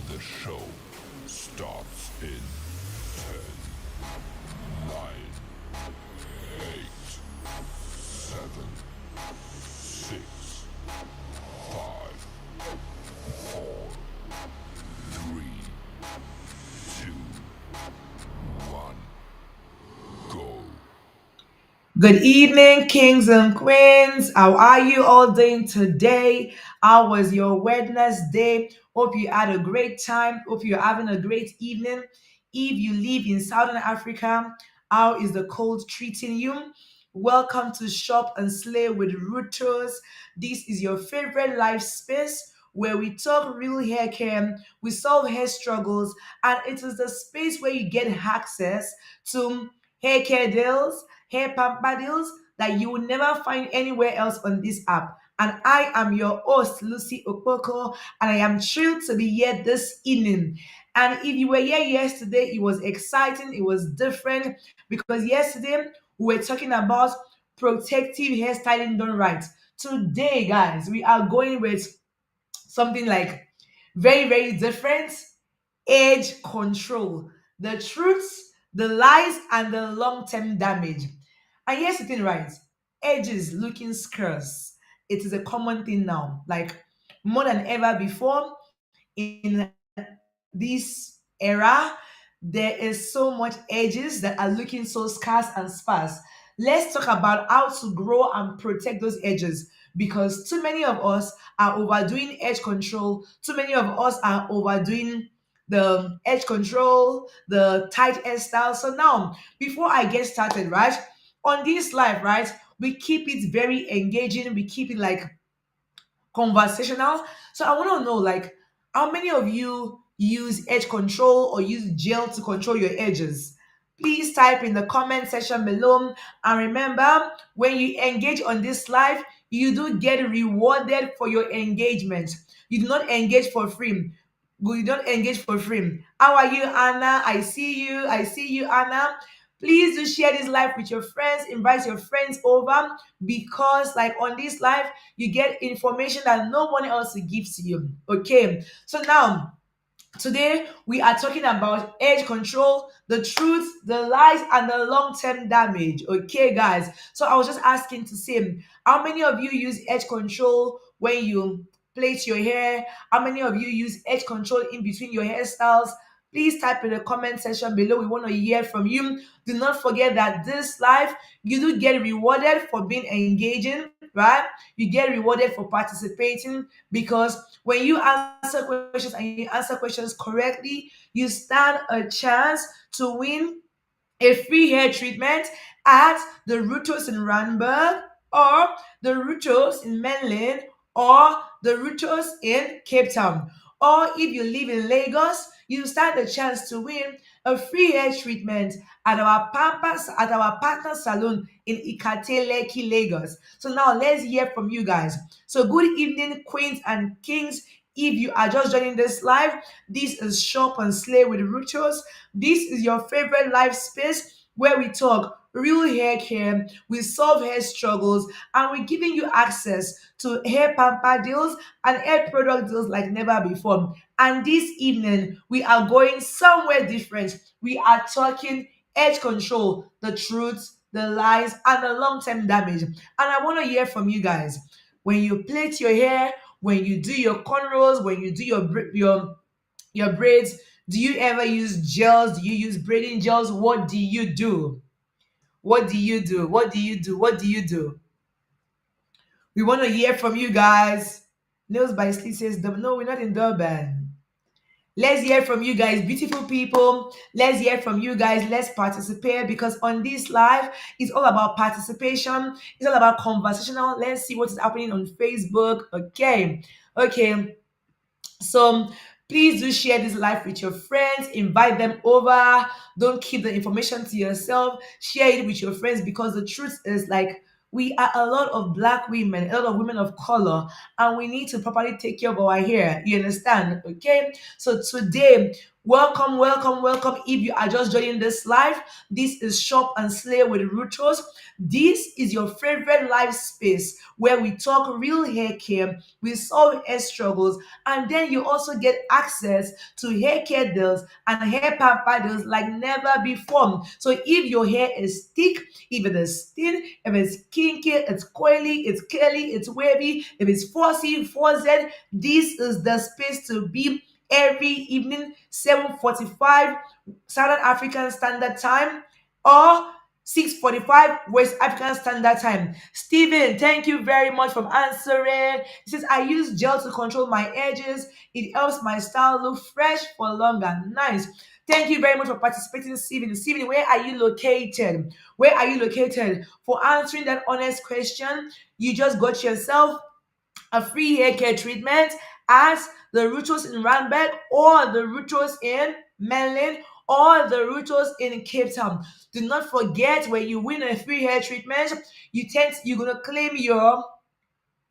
The show starts in 9, 8, 7, 6, 5, 4, 3, 2, 1, go. Good evening, kings and queens. How are you all doing today? How was your Wednesday? Hope you had a great time. Hope you're having a great evening. If you live in Southern Africa, how is the cold treating you? Welcome to Shop and Slay with Ruutos. This is your favorite life space where we talk real hair care, we solve hair struggles, and it is the space where you get access to hair care deals, hair pamper deals that you will never find anywhere else on this app. And I am your host, Lucy Okpoko, and I am thrilled to be here this evening. And if you were here yesterday, it was exciting, it was different because yesterday we were talking about protective hairstyling done right. Today, guys, we are going with something like very, very different age control, the truths, the lies, and the long term damage. And here's the thing, right? Age is looking scarce. It is a common thing now, like more than ever before in this era. There is so much edges that are looking so scarce and sparse. Let's talk about how to grow and protect those edges because too many of us are overdoing edge control. Too many of us are overdoing the edge control, the tight hairstyle. So now, before I get started, right, on this live, right, we keep it very engaging. We keep it like conversational. So I want to know, like, how many of you use edge control or use gel to control your edges? Please type in the comment section below. And remember, when you engage on this live, you do get rewarded for your engagement. You do not engage for free. You don't engage for free. How are you, Anna? I see you. I see you, Anna. Please do share this live with your friends. Invite your friends over because, like, on this live, you get information that no one else gives to you. Okay. So now, today we are talking about edge control, the truth, the lies, and the long-term damage. Okay, guys. So I was just asking to see how many of you use edge control when you plait your hair? How many of you use edge control in between your hairstyles? Please type in the comment section below. We want to hear from you. Do not forget that this live, you do get rewarded for being engaging, right? You get rewarded for participating because when you answer questions and you answer questions correctly, you stand a chance to win a free hair treatment at the Ruutos in Randburg or the Ruutos in Menlyn or the Ruutos in Cape Town. Or if you live in Lagos, you stand a chance to win a free hair treatment at our partner salon in Ikate Lekki, Lagos. So now let's hear from you guys. So good evening, queens and kings. If you are just joining this live, this is Shop and Slay with Ruutos. This is your favorite live space where we talk real hair care, we solve hair struggles, and we're giving you access to hair pamper deals and hair product deals like never before. And this evening, we are going somewhere different. We are talking edge control, the truth, the lies, and the long term damage. And I want to hear from you guys. When you plait your hair, when you do your cornrows, when you do your braids, do you ever use gels? Do you use braiding gels? What do you do? What do you do? What do you do? What do you do? We want to hear from you guys. Nails by Sleep says, no, we're not in Durban. Let's hear from you guys, beautiful people. Let's hear from you guys. Let's participate because on this live, it's all about participation. It's all about conversational. Let's see what is happening on Facebook. Okay. Okay. So please do share this live with your friends, invite them over. Don't keep the information to yourself. Share it with your friends because the truth is, like, we are a lot of black women, a lot of women of color, and we need to properly take care of our hair. You understand? Okay. So today Welcome, welcome, welcome. If you are just joining this live, this is Shop and Slay with Ruutos. This is your favorite live space where we talk real hair care, we solve hair struggles, and then you also get access to hair care deals and hair pamper deals like never before. So if your hair is thick, if it is thin, if it's kinky, it's coily, it's curly, it's wavy, if it's fussy, fuzzy, this is the space to be every evening, 7:45 Southern African Standard Time or 6:45 West African Standard Time. Steven, thank you very much for answering. He says, I use gel to control my edges. It helps my style look fresh for longer. Nice. Thank you very much for participating, Steven. Steven, where are you located? Where are you located? For answering that honest question, you just got yourself a free hair care treatment at the Ruutos in Randburg or the Ruutos in Melon or the Ruutos in Cape Town. Do not forget, when you win a free hair treatment, you're gonna claim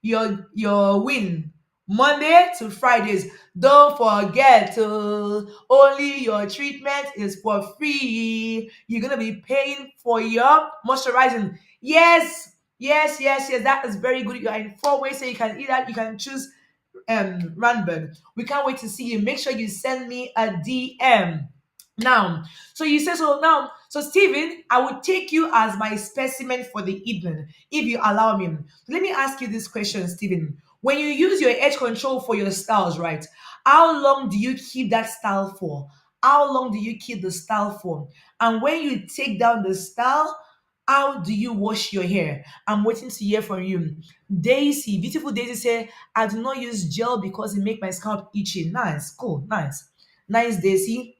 your win Monday to Fridays. Don't forget to only your treatment is for free. You're gonna be paying for your moisturizing. Yes, yes, yes, yes. That is very good. You are in 4 ways, so you can either you can choose Randburg. We can't wait to see you. Make sure you send me a DM. Now, so you say so now. So Stephen, I will take you as my specimen for the evening, if you allow me. Let me ask you this question, Stephen. When you use your edge control for your styles, right? How long do you keep that style for? How long do you keep the style for? And when you take down the style, how do you wash your hair? I'm waiting to hear from you. Daisy, beautiful Daisy say, I do not use gel because it make my scalp itchy. Nice, cool, nice. Nice, Daisy.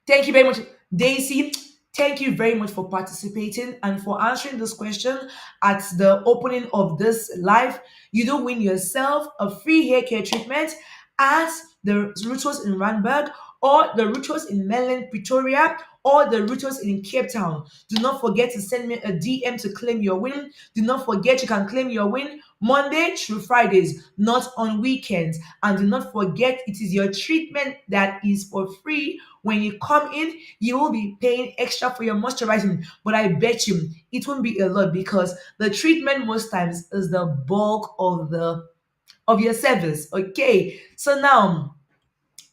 Thank you very much, Daisy. Thank you very much for participating and for answering this question at the opening of this live. You do win yourself a free hair care treatment at the Ruutos in Randburg or the Ruutos in Mainland Pretoria or the Ruutos in Cape Town. Do not forget to send me a DM to claim your win. Do not forget you can claim your win Monday through Fridays, not on weekends. And do not forget it is your treatment that is for free. When you come in, you will be paying extra for your moisturizing, but I bet you it won't be a lot because the treatment most times is the bulk of your service. Okay, so now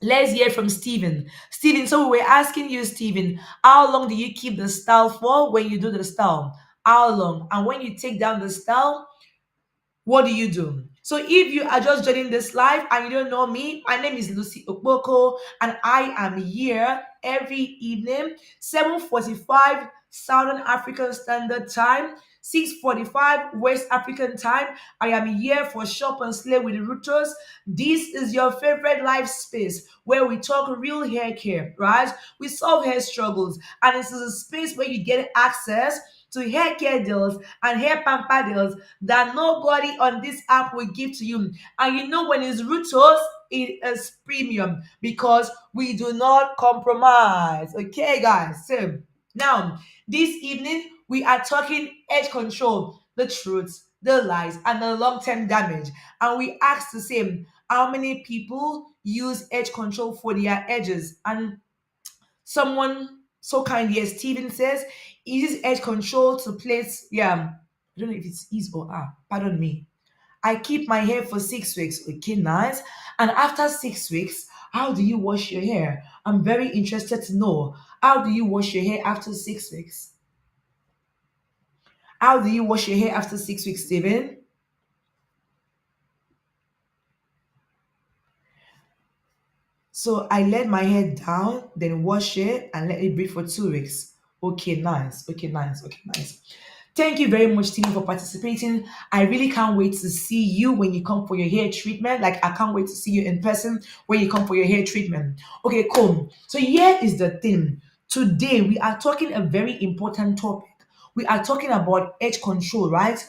let's hear from Steven. Steven, so we were asking you, Steven, how long do you keep the style for when you do the style? How long? And when you take down the style, what do you do? So if you are just joining this live and you don't know me, my name is Lucy Okboko and I am here every evening, 7:45 Southern African Standard Time, 6:45 West African Time. I am here for Shop and Slay with Ruutos. This is your favorite live space where we talk real hair care, right? We solve hair struggles and this is a space where you get access to hair care deals and hair pamper deals that nobody on this app will give to you. And you know when it's Ruutos, it is premium because we do not compromise. Okay, guys. So now this evening we are talking edge control, the truths, the lies, and the long-term damage. And we ask the same: how many people use edge control for their edges? And someone so kindly as Steven says, uses edge control to place, yeah, I don't know if it's is or are, pardon me. I keep my hair for 6 weeks. Okay, nice. And after 6 weeks, how do you wash your hair? I'm very interested to know. How do you wash your hair after 6 weeks? How do you wash your hair after 6 weeks, Steven? So I let my hair down, then wash it and let it breathe for 2 weeks. Okay, nice. Okay, nice. Okay, nice. Thank you very much, Tina, for participating. I really can't wait to see you when you come for your hair treatment. Like, I can't wait to see you in person when you come for your hair treatment. Okay, cool. So, here is the thing. Today, we are talking a very important topic. We are talking about edge control, right?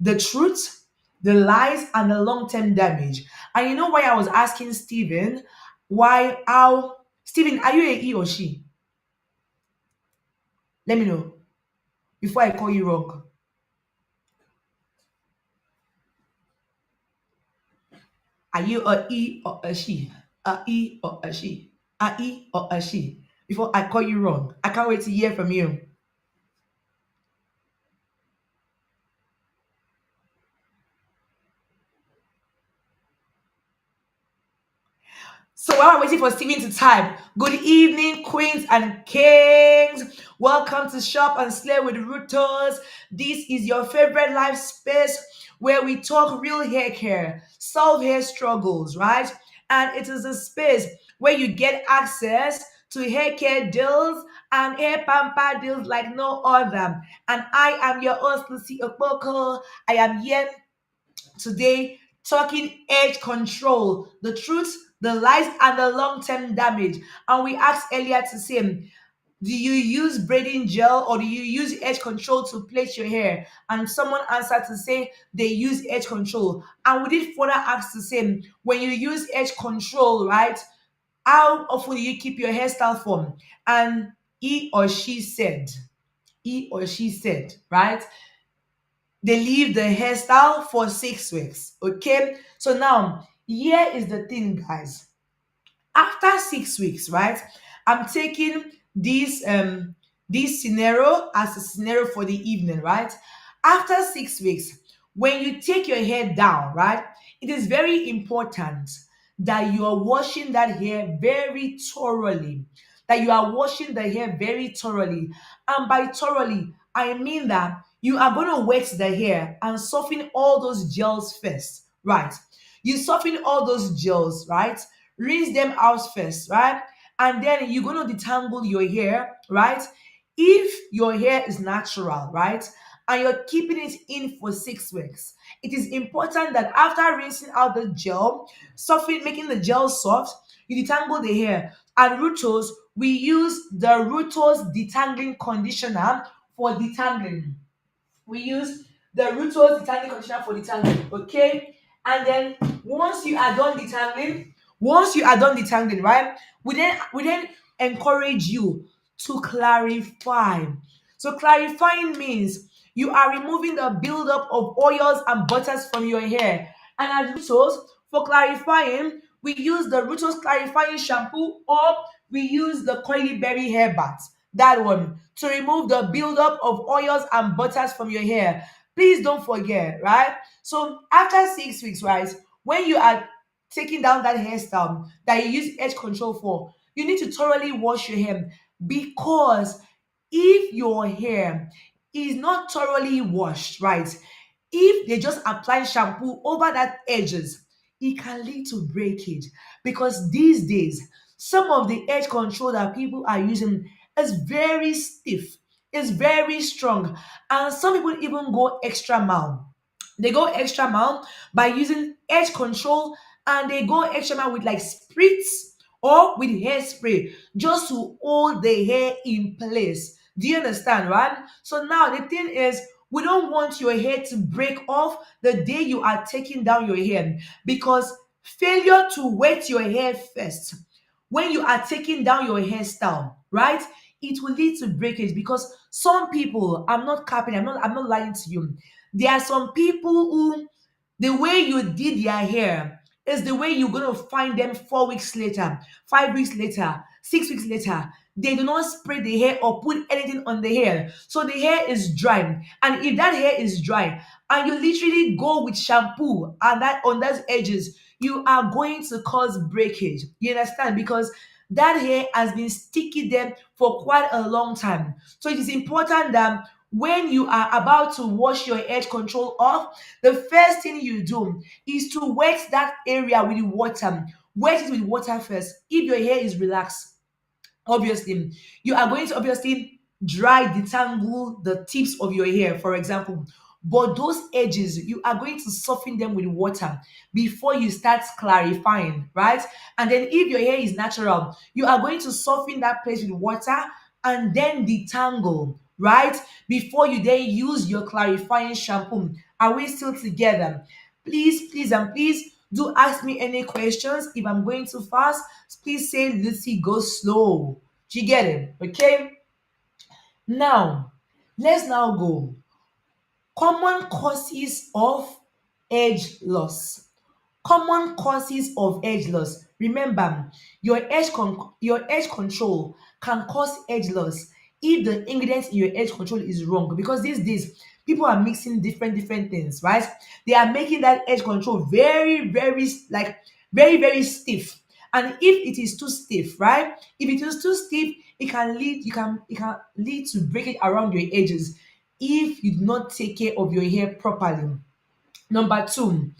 The truth, the lies, and the long term damage. And you know why I was asking Steven, Steven, are you a he or she? Let me know before I call you wrong. Are you a he or a she? A he or a she? A he or a she? Before I call you wrong. I can't wait to hear from you. So while I'm waiting for Steven to type, good evening, queens and kings. Welcome to Shop and Slay with Ruutos. This is your favorite live space where we talk real hair care, solve hair struggles, right? And it is a space where you get access to hair care deals and hair pamper deals like no other. And I am your host, Lucy Okboko. I am here today talking edge control, the truth, the lies, and the long-term damage. And we asked earlier to say, do you use braiding gel or do you use edge control to plait your hair? And someone answered to say they use edge control. And we did further ask to say, when you use edge control, right, how often do you keep your hairstyle from? And he or she said, right, they leave the hairstyle for 6 weeks. Okay, so now here is the thing, guys. After 6 weeks, right, I'm taking this scenario as a scenario for the evening, right? After 6 weeks, when you take your hair down, right, it is very important that you are washing that hair very thoroughly, that you are washing the hair very thoroughly. And by thoroughly, I mean that you are going to wet the hair and soften all those gels first, right? You soften all those gels, right? Rinse them out first, right? And then you're going to detangle your hair, right? If your hair is natural, right? And you're keeping it in for 6 weeks, it is important that after rinsing out the gel, soften, making the gel soft, you detangle the hair. At Ruutos, we use the Ruutos detangling conditioner for detangling. We use the Ruutos detangling conditioner for detangling, okay? And then once you are done detangling, right? We then encourage you to clarify. So clarifying means you are removing the buildup of oils and butters from your hair. And at Ruutos, for clarifying, we use the Ruutos clarifying shampoo or we use the coily berry hair bath. That one to remove the buildup of oils and butters from your hair. Please don't forget, right? So after 6 weeks, right, when you are taking down that hairstyle that you use edge control for, you need to thoroughly wash your hair because if your hair is not thoroughly washed, right, if they just apply shampoo over that edges, it can lead to breakage because these days some of the edge control that people are using is very stiff, it's very strong, and some people even go extra mile. They go extra mile by using edge control and they go extra mile with like spritz or with hairspray just to hold the hair in place. Do you understand, right? So now the thing is, we don't want your hair to break off the day you are taking down your hair because failure to wet your hair first when you are taking down your hairstyle, right? It will lead to breakage because some people, I'm not capping, I'm not lying to you. There are some people who the way you did their hair is the way you're gonna find them 4 weeks later, 5 weeks later, 6 weeks later. They do not spray the hair or put anything on the hair. So the hair is dry. And if that hair is dry and you literally go with shampoo and that on those edges, you are going to cause breakage. You understand? Because that hair has been sticky there for quite a long time. So it is important that when you are about to wash your edge control off, the first thing you do is to wet that area with water. Wet it with water first. If your hair is relaxed, obviously you are going to obviously dry detangle the tips of your hair, for example, but those edges you are going to soften them with water before you start clarifying, right? And then if your hair is natural, you are going to soften that place with water and then detangle, right, before you then use your clarifying shampoo. Are we still together? Please, please, and please do ask me any questions. If I'm going too fast, please say, Lucy, go slow. Do you get it? Okay. Now, let's now go. Common causes of edge loss. Common causes of edge loss. Remember, your edge control can cause edge loss if the ingredients in your edge control is wrong, because these days people are mixing different things, right? They are making that edge control very like very stiff. And if it is too stiff, right? If it is too stiff, it can lead to breakage around your edges if you do not take care of your hair properly. Number two,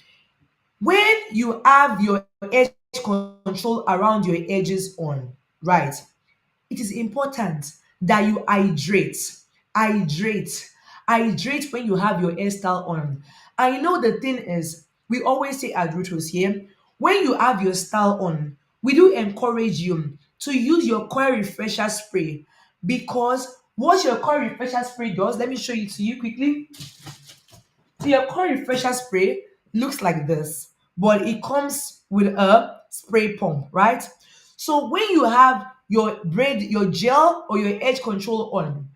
when you have your edge control around your edges on, right, it is important that you hydrate hydrate when you have your hairstyle on. And you know the thing is, we always say at Ruutos here, when you have your style on, we do encourage you to use your coil refresher spray, because what your coil refresher spray does, let me show it to you quickly. So your core refresher spray looks like this, but it comes with a spray pump, right? So when you have your gel or your edge control on,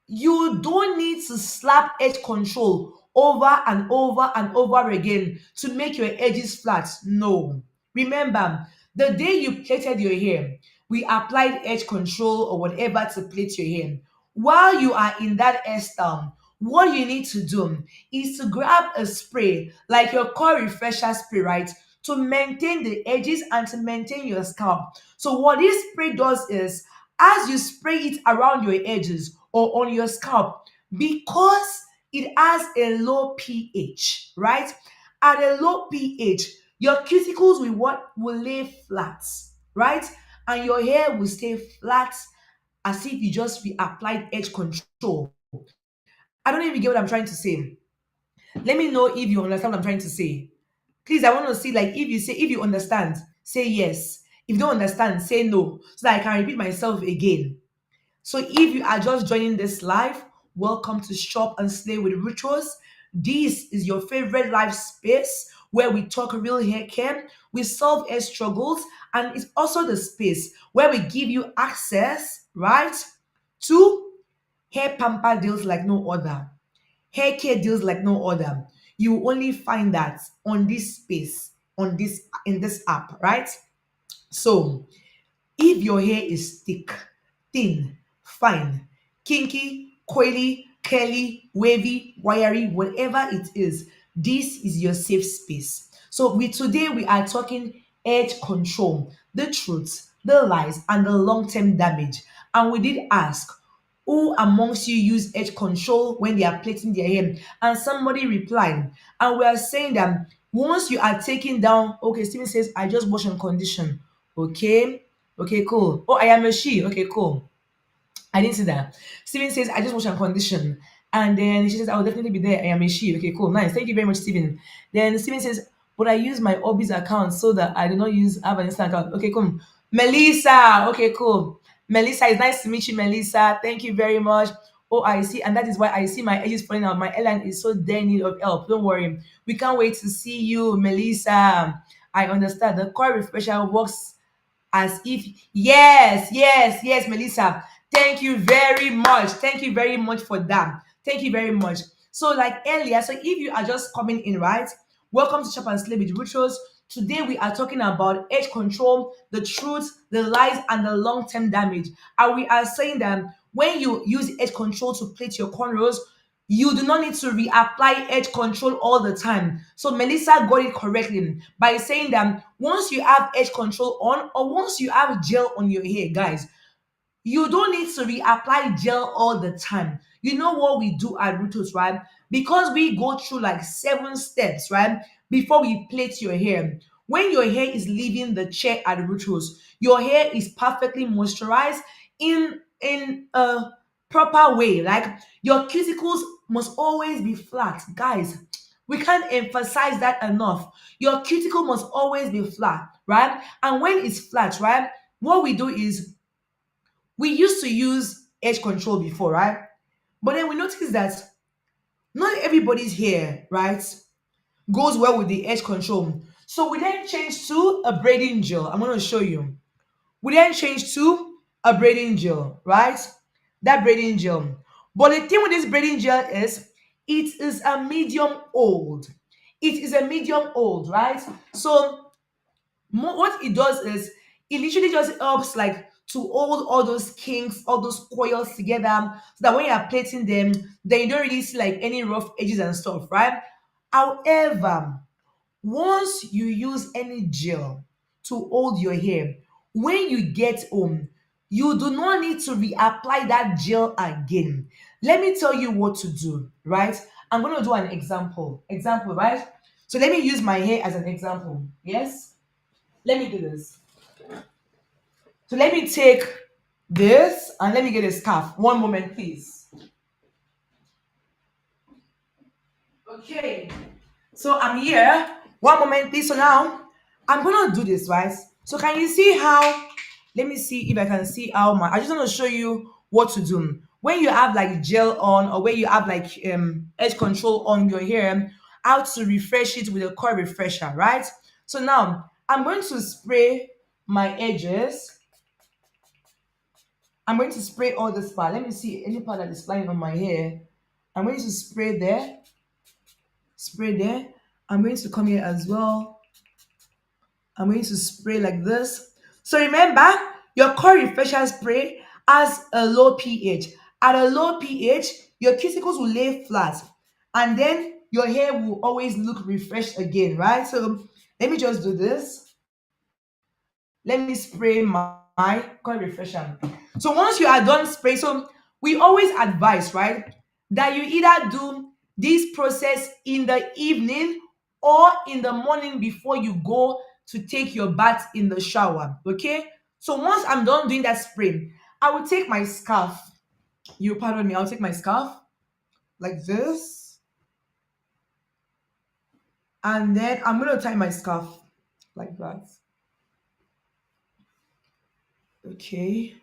you don't need to slap edge control over and over and over again to make your edges flat. No. Remember, the day you plaited your hair, we applied edge control or whatever to plait your hair. While you are in that hairstyle, what you need to do is to grab a spray like your core refresher spray, right? To maintain the edges and to maintain your scalp. So what this spray does is, as you spray it around your edges or on your scalp, because it has a low pH, right? At a low pH, your cuticles will lay flat, right? And your hair will stay flat as if you just reapplied edge control. I don't even get what I'm trying to say. Let me know if you understand what I'm trying to say. Please, I want to see, like, if you understand, say yes. If you don't understand, say no, so that I can repeat myself again. So if you are just joining this live, welcome to Shop and Slay with Ruutos. This is your favorite live space where we talk real hair care, we solve hair struggles, and it's also the space where we give you access, right, to hair pamper deals like no other, hair care deals like no other. You will only find that on this space, on this in this app, right? So if your hair is thick, thin, fine, kinky, coily, curly, wavy, wiry, whatever it is, this is your safe space. So today we are talking edge control, the truth, the lies, and the long-term damage. And we did ask, who amongst you use edge control when they are plaiting their hair? And somebody replied, and we are saying that once you are taking down, okay, Steven says, I just wash and condition. Okay, okay, cool. Oh, I am a she. Okay, cool. I didn't see that. Steven says, I just wash and condition. And then she says, I will definitely be there. I am a she. Okay, cool. Nice. Thank you very much, Steven. Then Steven says, but I use my Obi's account so that I do not have an Insta account. Okay, cool. Melissa. Okay, cool. Melissa, it's nice to meet you, Melissa. Thank you very much. Oh, I see. And that is why I see my edges falling out. My airline is so dead in need of help. Don't worry. We can't wait to see you, Melissa. I understand. The core refresher works as if, yes, Melissa, thank you very much, thank you very much for that, thank you very much. So like earlier, so if you are just coming in, right, welcome to Shop and Slay with Ruutos. Today we are talking about edge control, the truth, the lies, and the long-term damage. And we are saying that when you use edge control to plait your cornrows, you do not need to reapply edge control all the time. So Melissa got it correctly by saying that once you have edge control on, or once you have gel on your hair, guys, you don't need to reapply gel all the time. You know what we do at Ruutos, right? Because we go through like 7 steps, right? Before we plait your hair. When your hair is leaving the chair at Ruutos, your hair is perfectly moisturized in a proper way. Like your cuticles must always be flat. Guys, we can't emphasize that enough. Your cuticle must always be flat, right? And when it's flat, right? What we do is we used to use edge control before, right? But then we noticed that not everybody's hair, right, goes well with the edge control. So we then changed to a braiding gel. I'm going to show you. We then changed to a braiding gel, right? That braiding gel. But the thing with this braiding gel is it is a medium old. It is a medium old, right? So What it does is it literally just helps like to hold all those kinks, all those coils together, so that when you are plating them, then you don't really see like any rough edges and stuff, right? However, once you use any gel to hold your hair, when you get home, you do not need to reapply that gel again. Let me tell you what to do, right? I'm going to do an example. Example, right? So let me use my hair as an example. Yes? Let me do this. So let me take this and let me get a scarf. One moment, please. Okay. So I'm here. One moment, please. So now I'm gonna do this, right? So can you see how? Let me see if I can see how my. I just want to show you what to do when you have like gel on, or when you have like edge control on your hair. How to refresh it with a coil refresher, right? So now I'm going to spray my edges. I'm going to spray all this part. Let me see any part that is flying on my hair. I'm going to spray there, spray there. I'm going to come here as well. I'm going to spray like this. So remember, your core refresher spray has a low pH. At a low pH, your cuticles will lay flat, and then your hair will always look refreshed again, right? So let me just do this. Let me spray my coil refresher. So once you are done spraying, so we always advise, right, that you either do this process in the evening or in the morning before you go to take your bath in the shower. Okay. So once I'm done doing that spray, I will take my scarf. You pardon me, I'll take my scarf like this, and then I'm gonna tie my scarf like that. Okay.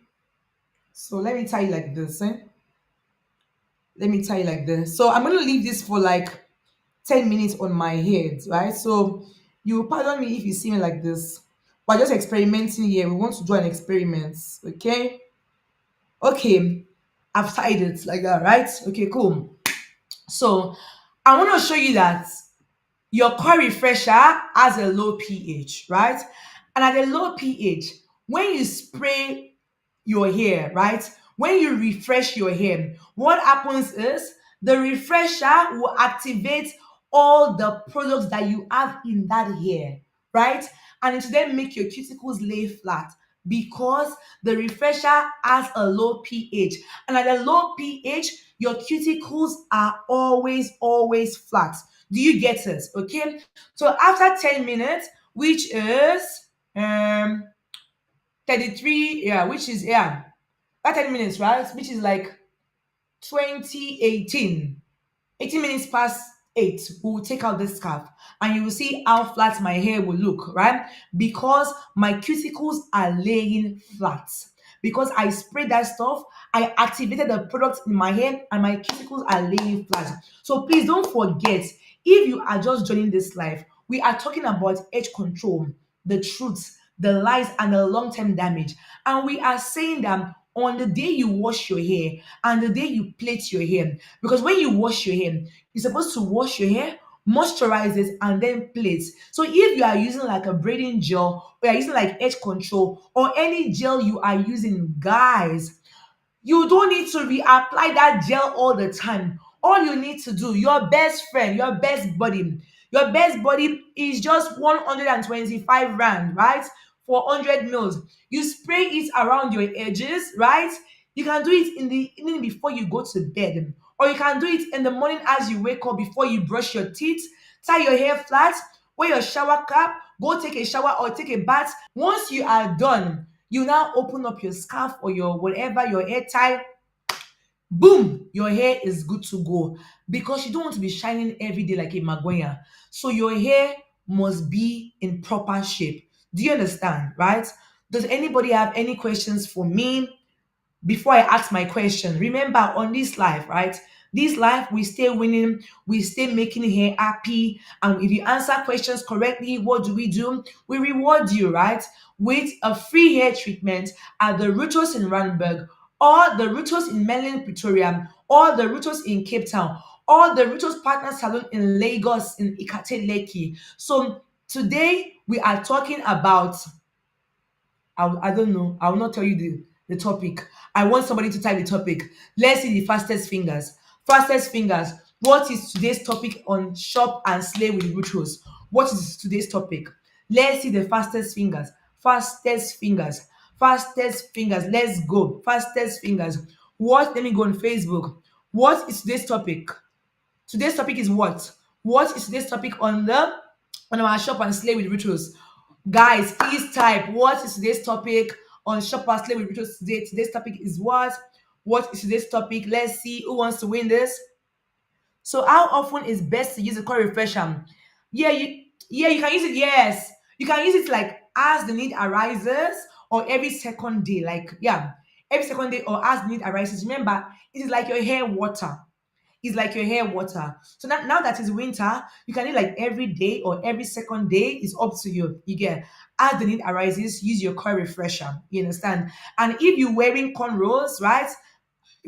So let me tie it like this. Let me tie it like this. So I'm going to leave this for like 10 minutes on my head, right? So you will pardon me if you see me like this. We're just experimenting here. We want to do an experiment, okay? Okay, I've tied it like that, right? Okay, cool. So I want to show you that your core refresher has a low pH, right? And at a low pH, when you spray your hair, right? When you refresh your hair, what happens is the refresher will activate all the products that you have in that hair, right? And it will then make your cuticles lay flat because the refresher has a low pH. And at a low pH, your cuticles are always flat. Do you get it? Okay. So after 10 minutes, which is um 33, yeah, which is yeah, that 10 minutes, right? Which is like 2018. 18 minutes past 8, we will take out this scarf and you will see how flat my hair will look, right? Because my cuticles are laying flat. Because I sprayed that stuff, I activated the product in my hair and my cuticles are laying flat. So please don't forget, if you are just joining this life, we are talking about edge control, the truth, the lies, and the long term damage. And we are saying that on the day you wash your hair and the day you plait your hair, because when you wash your hair, you're supposed to wash your hair, moisturize it, and then plait. So if you are using like a braiding gel, or you're using like edge control, or any gel you are using, guys, you don't need to reapply that gel all the time. All you need to do, your best friend, your best buddy is just 125 rand, right? For 100 mils. You spray it around your edges, right? You can do it in the evening before you go to bed, or you can do it in the morning as you wake up before you brush your teeth. Tie your hair flat, wear your shower cap, go take a shower or take a bath. Once you are done, you now open up your scarf or your whatever, your hair tie. Boom, your hair is good to go, because you don't want to be shining every day like a maguire. So your hair must be in proper shape. Do you understand, right? Does anybody have any questions for me before I ask my question? Remember, on this life, right? This life, we stay winning, we stay making hair happy. And if you answer questions correctly, what do? We reward you, right? With a free hair treatment at the Ruutos in Randburg, or the Ruutos in Merlin, Pretoria, or the Ruutos in Cape Town, or the Ruutos Partner Salon in Lagos, in Ikate Lekki. So today, We are talking about, I don't know. I will not tell you the topic. I want somebody to type the topic. Let's see the fastest fingers. Fastest fingers. What is today's topic on Shop and Slay with Ruutos? What is today's topic? Let's see the fastest fingers. Fastest fingers. Fastest fingers. Let's go. Fastest fingers. What? Let me go on Facebook. What is today's topic? Today's topic is what? What is today's topic on our Shop and Slay with Ruutos? Guys, please type what is today's topic on Shop and Slay with Ruutos today. Today's topic is what? What is today's topic? Let's see who wants to win this. So, how often is best to use a core refresher? You can use it. Yes, you can use it like as the need arises, or every second day. Like every second day, or as the need arises. Remember, it is like your hair water. It's like your hair water. So now that it's winter, you can eat like every day or every second day. Is up to you. You get, as the need arises, use your core refresher. You understand? And if you're wearing cornrows, right?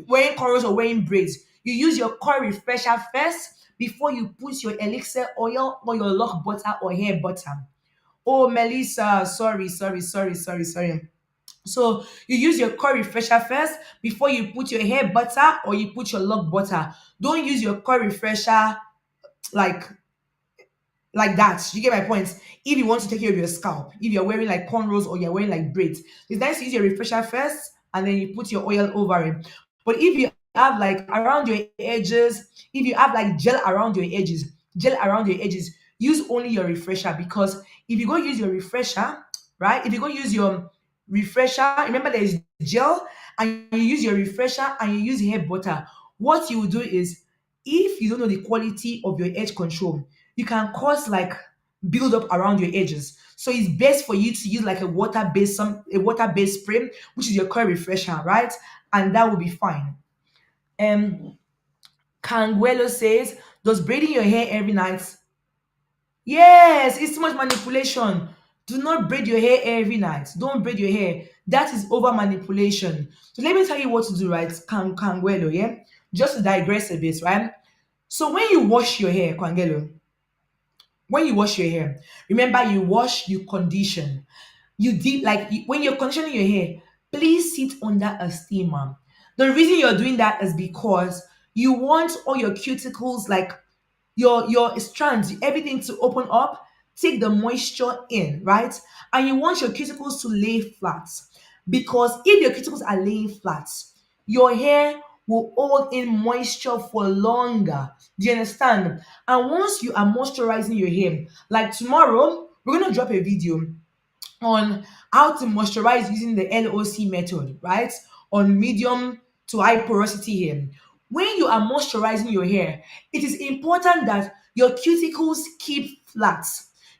Wearing cornrows or wearing braids, you use your core refresher first before you put your elixir oil or your lock butter or hair butter. Oh, Melissa, sorry. So you use your core refresher first before you put your hair butter or you put your lock butter. Don't use your core refresher like like that. You get my point? If you want to take care of your scalp, if you're wearing like cornrows or you're wearing like braids, it's nice to use your refresher first and then you put your oil over it. But if you have like around your edges, if you have like gel around your edges, use only your refresher, because if you go use your refresher, right? If you go use your refresher, remember there is gel, and you use your refresher and you use hair butter. What you will do is, if you don't know the quality of your edge control, you can cause like build up around your edges. So it's best for you to use like a water-based spray, which is your core refresher, right? And that will be fine. Um Canguelo says, does braiding your hair every night? Yes, it's too much manipulation. Do not braid your hair every night. Don't braid your hair. That is over manipulation. So let me tell you what to do, right? Canguelo, yeah? Just to digress a bit, right? So when you wash your hair, Kwangelo, when you wash your hair, remember, you wash, you condition. You did like when you're conditioning your hair, please sit under a steamer. The reason you're doing that is because you want all your cuticles, like your strands, everything to open up, take the moisture in, right? And you want your cuticles to lay flat. Because if your cuticles are laying flat, your hair will hold in moisture for longer. Do you understand? And once you are moisturizing your hair, like tomorrow, we're gonna drop a video on how to moisturize using the LOC method, right? On medium to high porosity hair. When you are moisturizing your hair, it is important that your cuticles keep flat.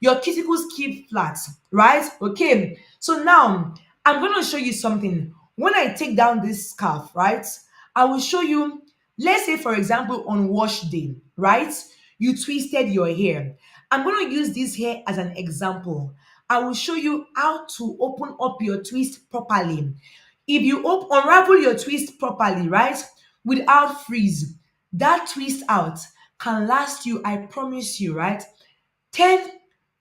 Your cuticles keep flat, right? Okay. So now I'm going to show you something. When I take down this scarf, right? I will show you, let's say, for example, on wash day, right? You twisted your hair. I'm going to use this hair as an example. I will show you how to open up your twist properly. If you unravel your twist properly, right, without freeze, that twist out can last you, I promise you, right, 10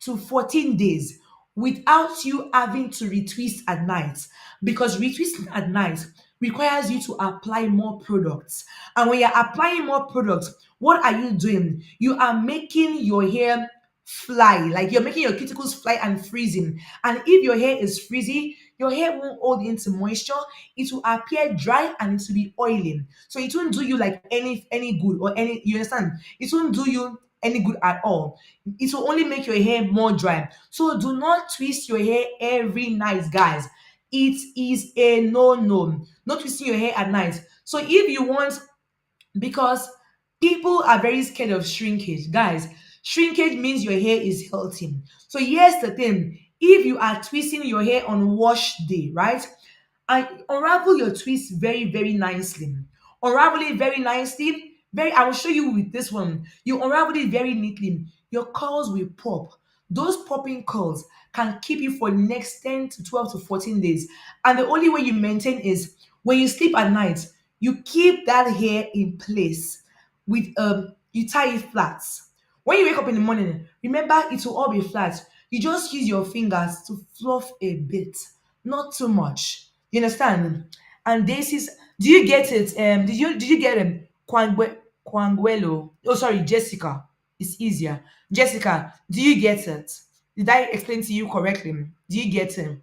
to 14 days without you having to retwist at night, because retwisting at night requires you to apply more products. And when you're applying more products, what are you doing? You are making your hair fly, like you're making your cuticles fly and freezing. And if your hair is frizzy, your hair won't hold into moisture, it will appear dry and it will be oily. So it won't do you like any good, or any, you understand, it won't do you any good at all. It will only make your hair more dry. So do not twist your hair every night, guys. It is a no. Not twisting your hair at night. So if you want, because people are very scared of shrinkage, guys. Shrinkage means your hair is healthy. So here's the thing: if you are twisting your hair on wash day, right, and unravel your twist very nicely, unravel it very nicely, very, I will show you with this one. You unravel it very neatly, your curls will pop. Those popping curls can keep you for the next 10 to 12 to 14 days. And the only way you maintain is when you sleep at night, you keep that hair in place with you tie it flat. When you wake up in the morning, remember, it will all be flat. You just use your fingers to fluff a bit, not too much. You understand? And this is, do you get it? Did you get Quanguelo? Oh, sorry, Jessica. It's easier. Jessica, do you get it? Did I explain to you correctly? Do you get it?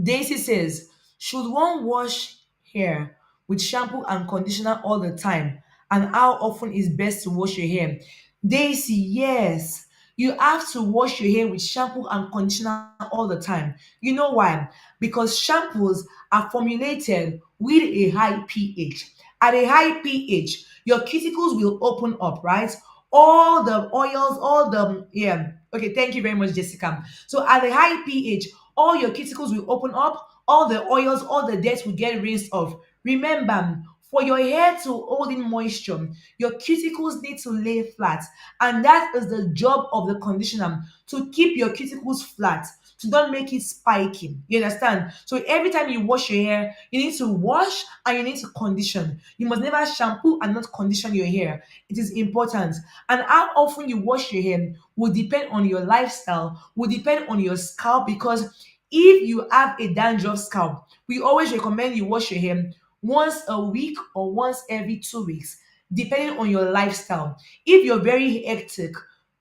Daisy says, should one wash hair with shampoo and conditioner all the time? And how often is best to wash your hair? Daisy, yes. You have to wash your hair with shampoo and conditioner all the time. You know why? Because shampoos are formulated with a high pH. At a high pH, your cuticles will open up, right? All the oils, all the, yeah. Okay, thank you very much, Jessica. So at a high pH, all your cuticles will open up, all the oils, all the dirt will get rinsed off. Remember, for your hair to hold in moisture, your cuticles need to lay flat, and that is the job of the conditioner, to keep your cuticles flat, to don't make it spiky. You understand? So every time you wash your hair, you need to wash and you need to condition. You must never shampoo and not condition your hair. It is important. And how often you wash your hair will depend on your lifestyle, will depend on your scalp, because if you have a dandruff scalp, we always recommend you wash your hair once a week or once every 2 weeks, depending on your lifestyle. If you're very hectic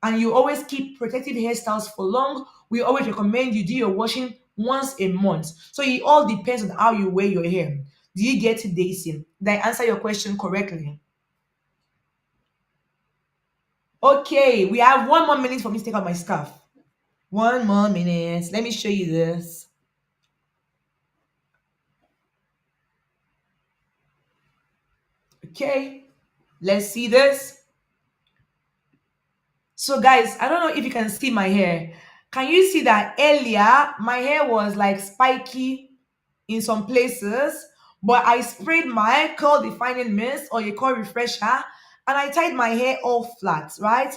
and you always keep protective hairstyles for long, we always recommend you do your washing once a month. So it all depends on how you wear your hair. Do you get it, Daisy? Did I answer your question correctly? Okay, we have 1 more minute for me to take out my scarf. 1 more minute. Let me show you this. Okay, let's see this. So, guys, I don't know if you can see my hair. Can you see that earlier my hair was like spiky in some places, but I sprayed my curl defining mist or a curl refresher and I tied my hair all flat, right?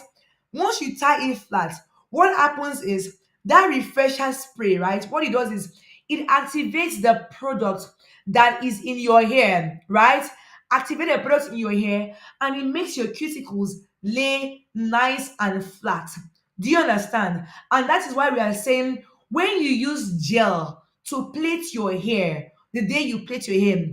Once you tie it flat, what happens is that refresher spray, right? What it does is it activates the product that is in your hair, right? Activate the product in your hair and it makes your cuticles lay nice and flat. Do you understand? And that is why we are saying when you use gel to plait your hair, the day you plait your hair,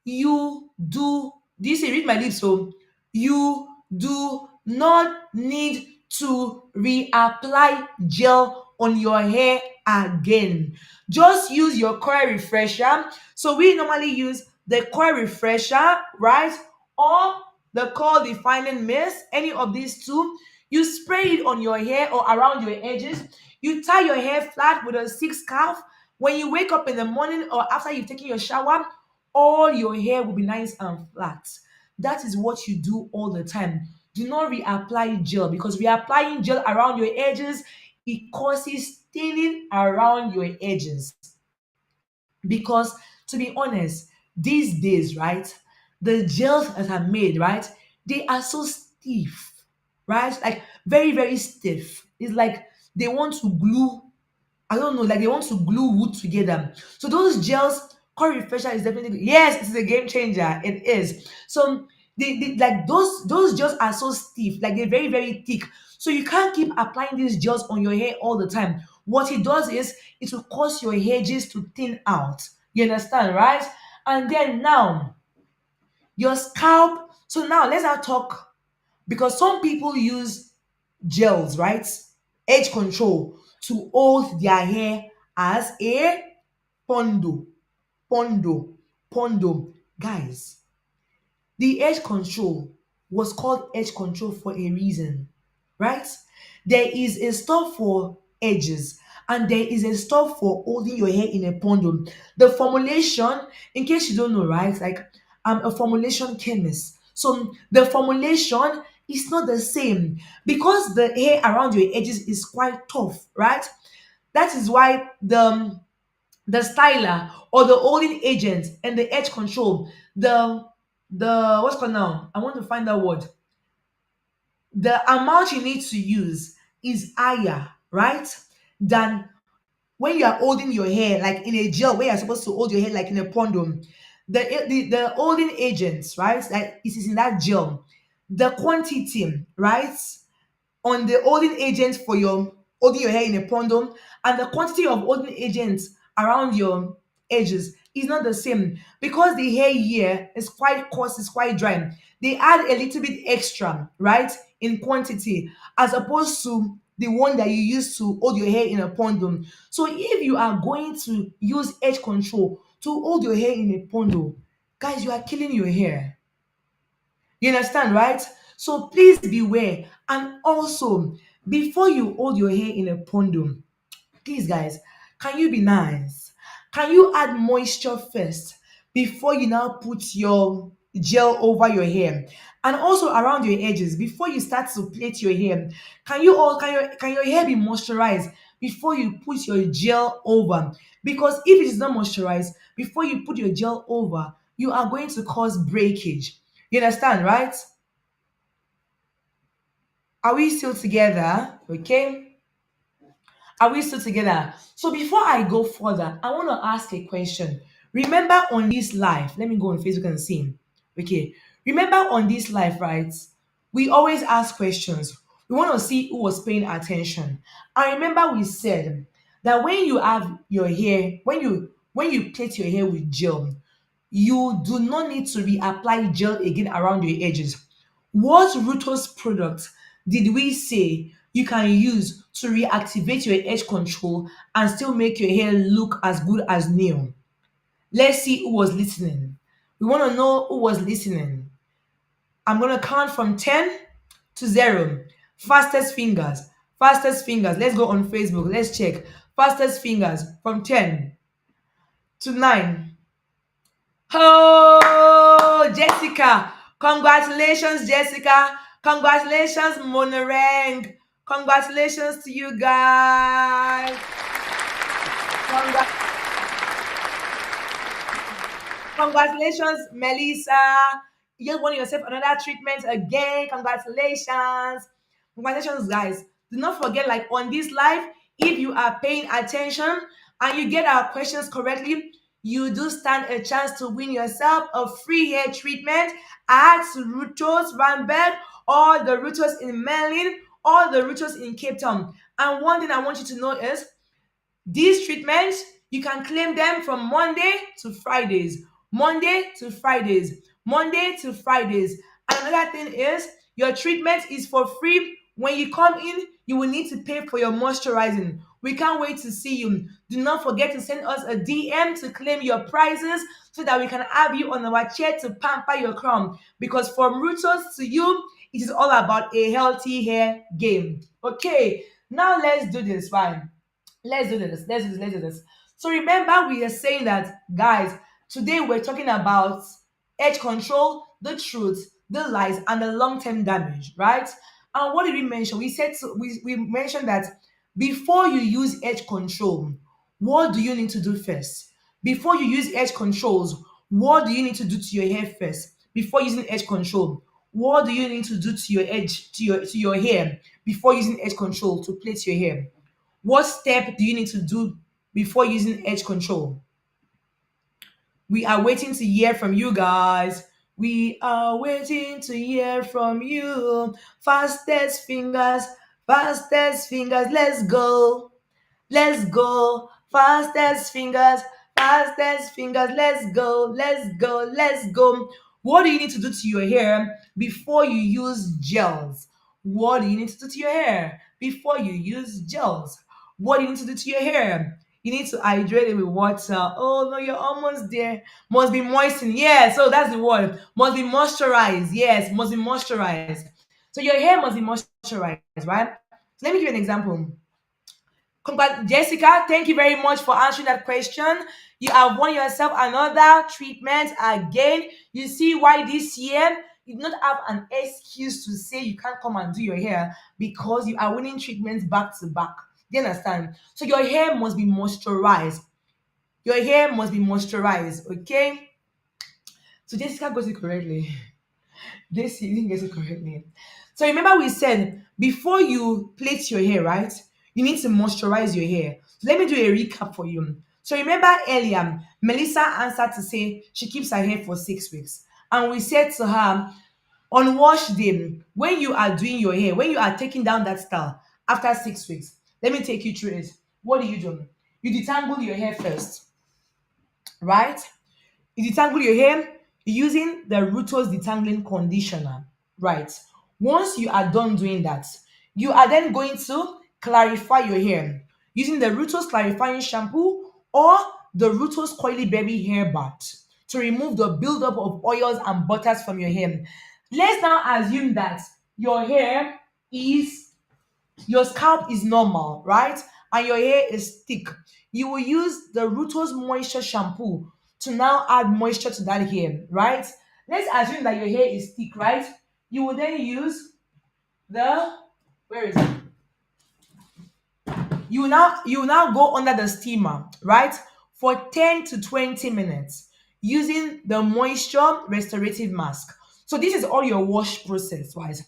you do you say read my lips? So you do not need to reapply gel on your hair again. Just use your coil refresher. So we normally use the coil refresher, right? Or the coil defining mist, any of these two. You spray it on your hair or around your edges. You tie your hair flat with a silk scarf. When you wake up in the morning or after you've taken your shower, all your hair will be nice and flat. That is what you do all the time. Do not reapply gel, because reapplying gel around your edges, it causes thinning around your edges. Because to be honest, these days, right, the gels that are made, right, they are so stiff, right? Like very, very stiff. It's like they want to glue, I don't know, like they want to glue wood together. So those gels, Curry Refresher is definitely, yes, it's a game changer. It is. So like those gels are so stiff, like they're very, very thick. So you can't keep applying these gels on your hair all the time. What it does is it will cause your edges to thin out. You understand, right? And then now your scalp. So now let's not talk, because some people use gels, right? Edge control to hold their hair as a pondo, pondo, pondo. Guys, the edge control was called edge control for a reason, right? There is a stuff for edges and there is a stuff for holding your hair in a pondo. The formulation, in case you don't know, right? Like I'm a formulation chemist. So the formulation is not the same because the hair around your edges is quite tough, right? That is why the styler or the holding agent and the edge control, the what's called now? I want to find that word. The amount you need to use is higher, right? Than when you are holding your hair like in a gel where you're supposed to hold your hair like in a pondo. The holding agents, right? Like it is in that gel. The quantity, right? On the holding agent for your holding your hair in a pondom, and the quantity of holding agents around your edges is not the same because the hair here is quite coarse, it's quite dry. They add a little bit extra, right, in quantity, as opposed to the one that you use to hold your hair in a pondom. So if you are going to use edge control to hold your hair in a pondom, guys, you are killing your hair. You understand, right? So please beware. And also, before you hold your hair in a pondom, please, guys, can you be nice? Can you add moisture first before you now put your gel over your hair? And also around your edges before you start to plait your hair. Can your hair be moisturized before you put your gel over? Because if it is not moisturized before you put your gel over, you are going to cause breakage. You understand, right? Are we still together? Okay. Are we still together? So before I go further, I want to ask a question. Remember on this live, let me go on Facebook and see. Okay. Remember on this live, right? We always ask questions. We want to see who was paying attention. I remember we said that when you have your hair, when you plait your hair with gel, you do not need to reapply gel again around your edges. What Ruutos product did we say you can use to reactivate your edge control and still make your hair look as good as new? Let's see who was listening. We want to know who was listening. I'm going to count from 10 to 0. Fastest fingers. Fastest fingers. Let's go on Facebook. Let's check. Fastest fingers from 10 to 9. Oh, Jessica. Congratulations, Jessica. Congratulations, Monorang. Congratulations to you guys. Congra- Congratulations, Melissa. You just won yourself another treatment again. Congratulations. Congratulations, guys. Do not forget, like on this live, if you are paying attention and you get our questions correctly, you do stand a chance to win yourself a free hair treatment at Ruutos Randburg or the Ruutos in Merlin or the Ruutos in Cape Town. And one thing I want you to know is these treatments, you can claim them from Monday to Fridays. Monday to Fridays. Monday to Fridays. And another thing is, your treatment is for free. When you come in, you will need to pay for your moisturizing. We can't wait to see you. Do not forget to send us a DM to claim your prizes so that we can have you on our chair to pamper your crown. Because from Ruutos to you, it is all about a healthy hair game. Okay, now let's do this. Fine. Let's do this. Let's do this. Let's do this. So remember, we are saying that, guys, today we're talking about edge control, the truth, the lies, and the long-term damage, right? And what did we mention? We said we mentioned that before you use edge control, what do you need to do first? Before you use edge controls, what do you need to do to your hair first? Before using edge control, what do you need to do to your edge to your hair before using edge control to plait your hair? What step do you need to do before using edge control? We are waiting to hear from you guys. We are waiting to hear from you. Fastest fingers, fastest fingers. Let's go. Let's go. Fastest fingers, fastest fingers. Let's go. Let's go. Let's go. What do you need to do to your hair before you use gels? What do you need to do to your hair before you use gels? What do you need to do to your hair? You need to hydrate it with water. Oh no, you're almost there. Must be moistened. Yeah, so that's the word. Must be moisturized. Yes, must be moisturized. So your hair must be moisturized, right? So let me give you an example. Jessica, thank you very much for answering that question. You have won yourself another treatment again. You see why this year you do not have an excuse to say you can't come and do your hair because you are winning treatments back to back. Do you understand? So your hair must be moisturized. Your hair must be moisturized, okay? So Jessica got it correctly. This you didn't get it correctly. So remember we said before you plait your hair, right? You need to moisturize your hair. So let me do a recap for you. So remember earlier, Melissa answered to say she keeps her hair for 6 weeks. And we said to her, on wash day, when you are doing your hair, when you are taking down that style after 6 weeks, Let me take you through it. What do? You detangle your hair first, right? You detangle your hair using the Ruutos detangling conditioner, right? Once you are done doing that, you are then going to clarify your hair using the Ruutos clarifying shampoo or the Ruutos coily berry hair bath to remove the buildup of oils and butters from your hair. Let's now assume that your hair is your scalp is normal, right? And your hair is thick. You will use the Ruutos moisture shampoo to now add moisture to that hair, right? Let's assume that your hair is thick, right? You will then use the where is it? You will now go under the steamer, right? For 10 to 20 minutes using the moisture restorative mask. So this is all your wash process, right?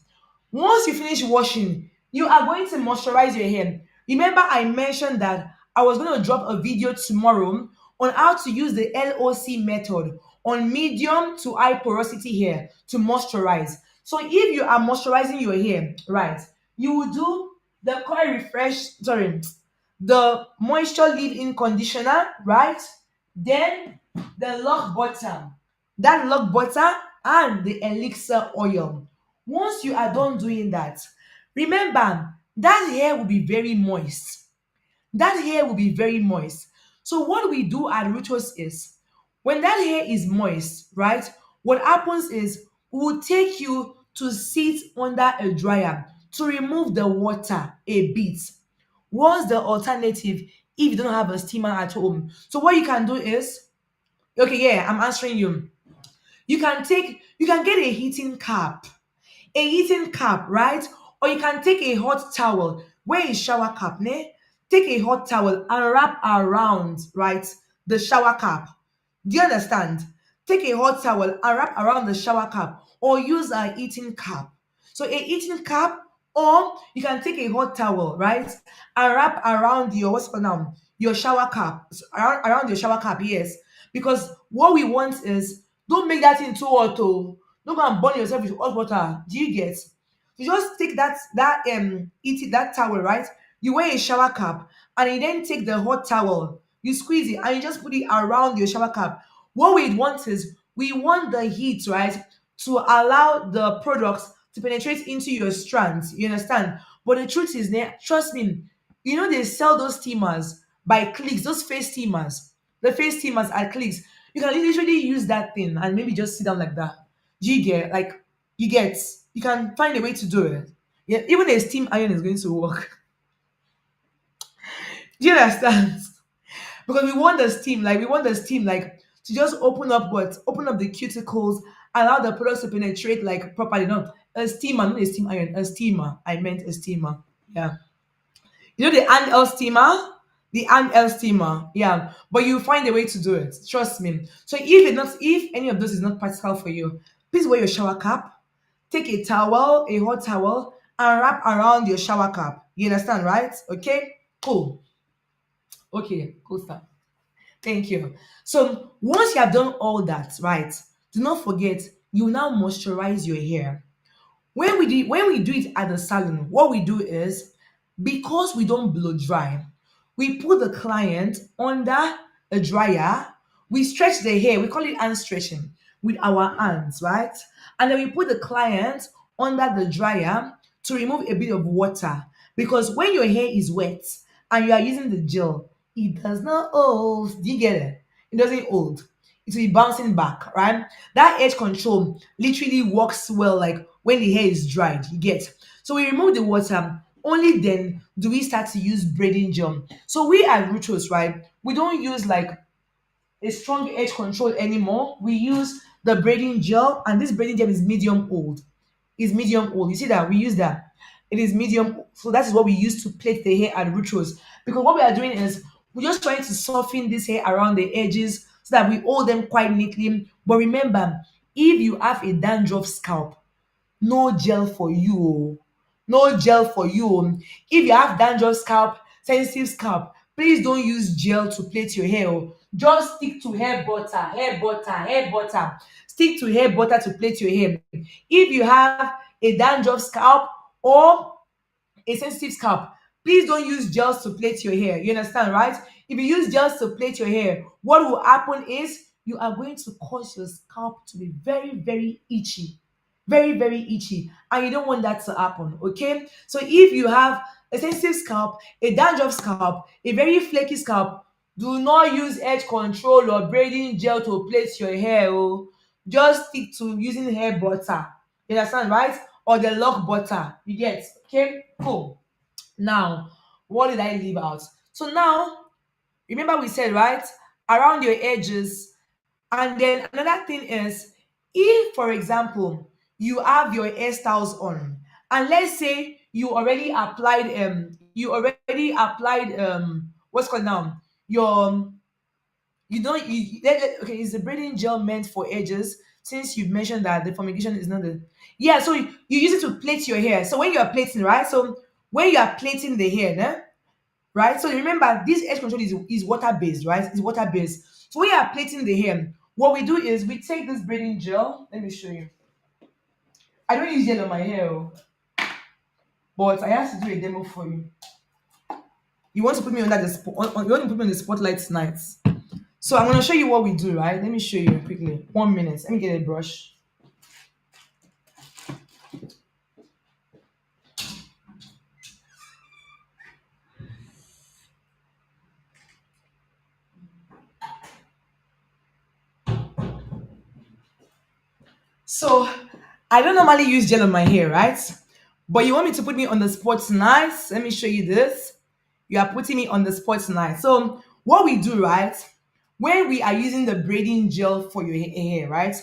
Once you finish washing, you are going to moisturize your hair. Remember, I mentioned that I was going to drop a video tomorrow on how to use the LOC method on medium to high porosity hair to moisturize. So if you are moisturizing your hair, right, you will do the coil refresh, sorry, the moisture leave-in conditioner, right? Then the lock butter, that lock butter and the elixir oil. Once you are done doing that, remember that hair will be very moist. That hair will be very moist. So what we do at Rutos is when that hair is moist, right? What happens is we will take you to sit under a dryer to remove the water a bit. What's the alternative if you don't have a steamer at home? So what you can do is, okay, yeah, I'm answering you. You can get a heating cap, right? Or you can take a hot towel. Where is shower cap, ne? Take a hot towel and wrap around, right, the shower cap. Do you understand? Take a hot towel and wrap around the shower cap or use a heating cap. So a heating cap, or you can take a hot towel, right, and wrap around your what's it called now? Your shower cap. Around your shower cap, yes. Because what we want is don't make that thing too hot. Oh. Don't go and burn yourself with hot water. Do you get? You just take that towel, right? You wear a shower cap and you then take the hot towel, you squeeze it and you just put it around your shower cap. What we want is we want the heat, right, to allow the products to penetrate into your strands. You understand? But the truth is, trust me, they sell those steamers by clicks, those face steamers, the face steamers at clicks. You can literally use that thing and maybe just sit down like that. Do you get? Like, you can find a way to do it. Yeah, even a steam iron is going to work. Do you understand? Because we want the steam to just open up the cuticles, allow the products to penetrate like properly. Not a steamer, not a steam iron, a steamer. I meant a steamer. Yeah. You know the handheld steamer? The handheld steamer. Yeah. But you find a way to do it. Trust me. So if any of those is not practical for you, please wear your shower cap. Take a towel, a hot towel, and wrap around your shower cap. You understand, right? Okay? Cool. Okay, cool stuff. Thank you. So once you have done all that, right, do not forget you now moisturize your hair. When we do it at the salon, what we do is because we don't blow dry, we put the client under a dryer, we stretch the hair, we call it hand stretching with our hands, right? And then we put the client under the dryer to remove a bit of water. Because when your hair is wet and you are using the gel, it does not hold. Do you get it? It doesn't hold. It will be bouncing back, right? That edge control literally works well like when the hair is dried, you get. So we remove the water, only then do we start to use braiding gel. So we at Ruutos, right, we don't use like a strong edge control anymore. We use the braiding gel, and this braiding gel is medium old. Is medium old. You see that we use that. It is medium. So that is what we use to plait the hair at Ruutos. Because what we are doing is we're just trying to soften this hair around the edges so that we hold them quite neatly. But remember, if you have a dandruff scalp, no gel for you. Oh. No gel for you. Oh. If you have dandruff scalp, sensitive scalp, please don't use gel to plait your hair. Oh. Just stick to hair butter, hair butter, hair butter. Stick to hair butter to plait your hair. If you have a dandruff scalp or a sensitive scalp, Please don't use gels to plait your hair. You understand, right? If you use gels to plait your hair, what will happen is you are going to cause your scalp to be very, very itchy. Very, very itchy. And you don't want that to happen. Okay. So if you have a sensitive scalp, a dandruff scalp, a very flaky scalp, do not use edge control or braiding gel to plait your hair. Oh. Just stick to using hair butter. You understand, right? Or the lock butter. You get okay? Cool. Now, what did I leave out? So now, remember we said, right? Around your edges. And then another thing is, if, for example, you have your hairstyles on, and let's say you already applied what's called now? Your you don't okay, is the braiding gel meant for edges? Since you've mentioned that the fumigation is not the yeah, so you use it to plait your hair. So when you are plaiting, right? So when you are plaiting the hair, right? So remember, this edge control is water based, right? It's water based. So when you are plaiting the hair, what we do is we take this braiding gel. Let me show you. I don't use gel on my hair, oh, but I have to do a demo for you. You want to put me under the you want to put me on the spotlight tonight. So I'm gonna show you what we do, right? Let me show you quickly. 1 minute. Let me get a brush. So I don't normally use gel on my hair, right? But you want me to put me on the spot tonight? Let me show you this. You are putting me on the spot tonight. So what we do, right? When we are using the braiding gel for your hair, right?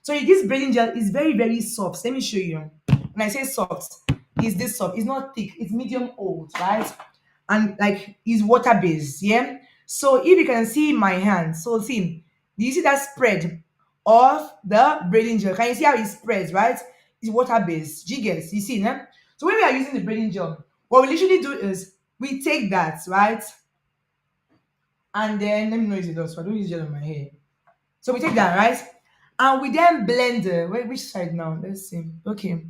So this braiding gel is very, very soft. Let me show you. When I say soft, is this soft? It's not thick. It's medium old, right? And like it's water based, yeah. So if you can see my hand, so see, do you see that spread of the braiding gel? Can you see how it spreads, right? It's water based. Jiggers, you see, né? So when we are using the braiding gel, what we literally do is we take that, right? And then let me know if it does. So I don't use gel on my hair. So we take that, right? And we then blend wait, which side now? Let's see. Okay.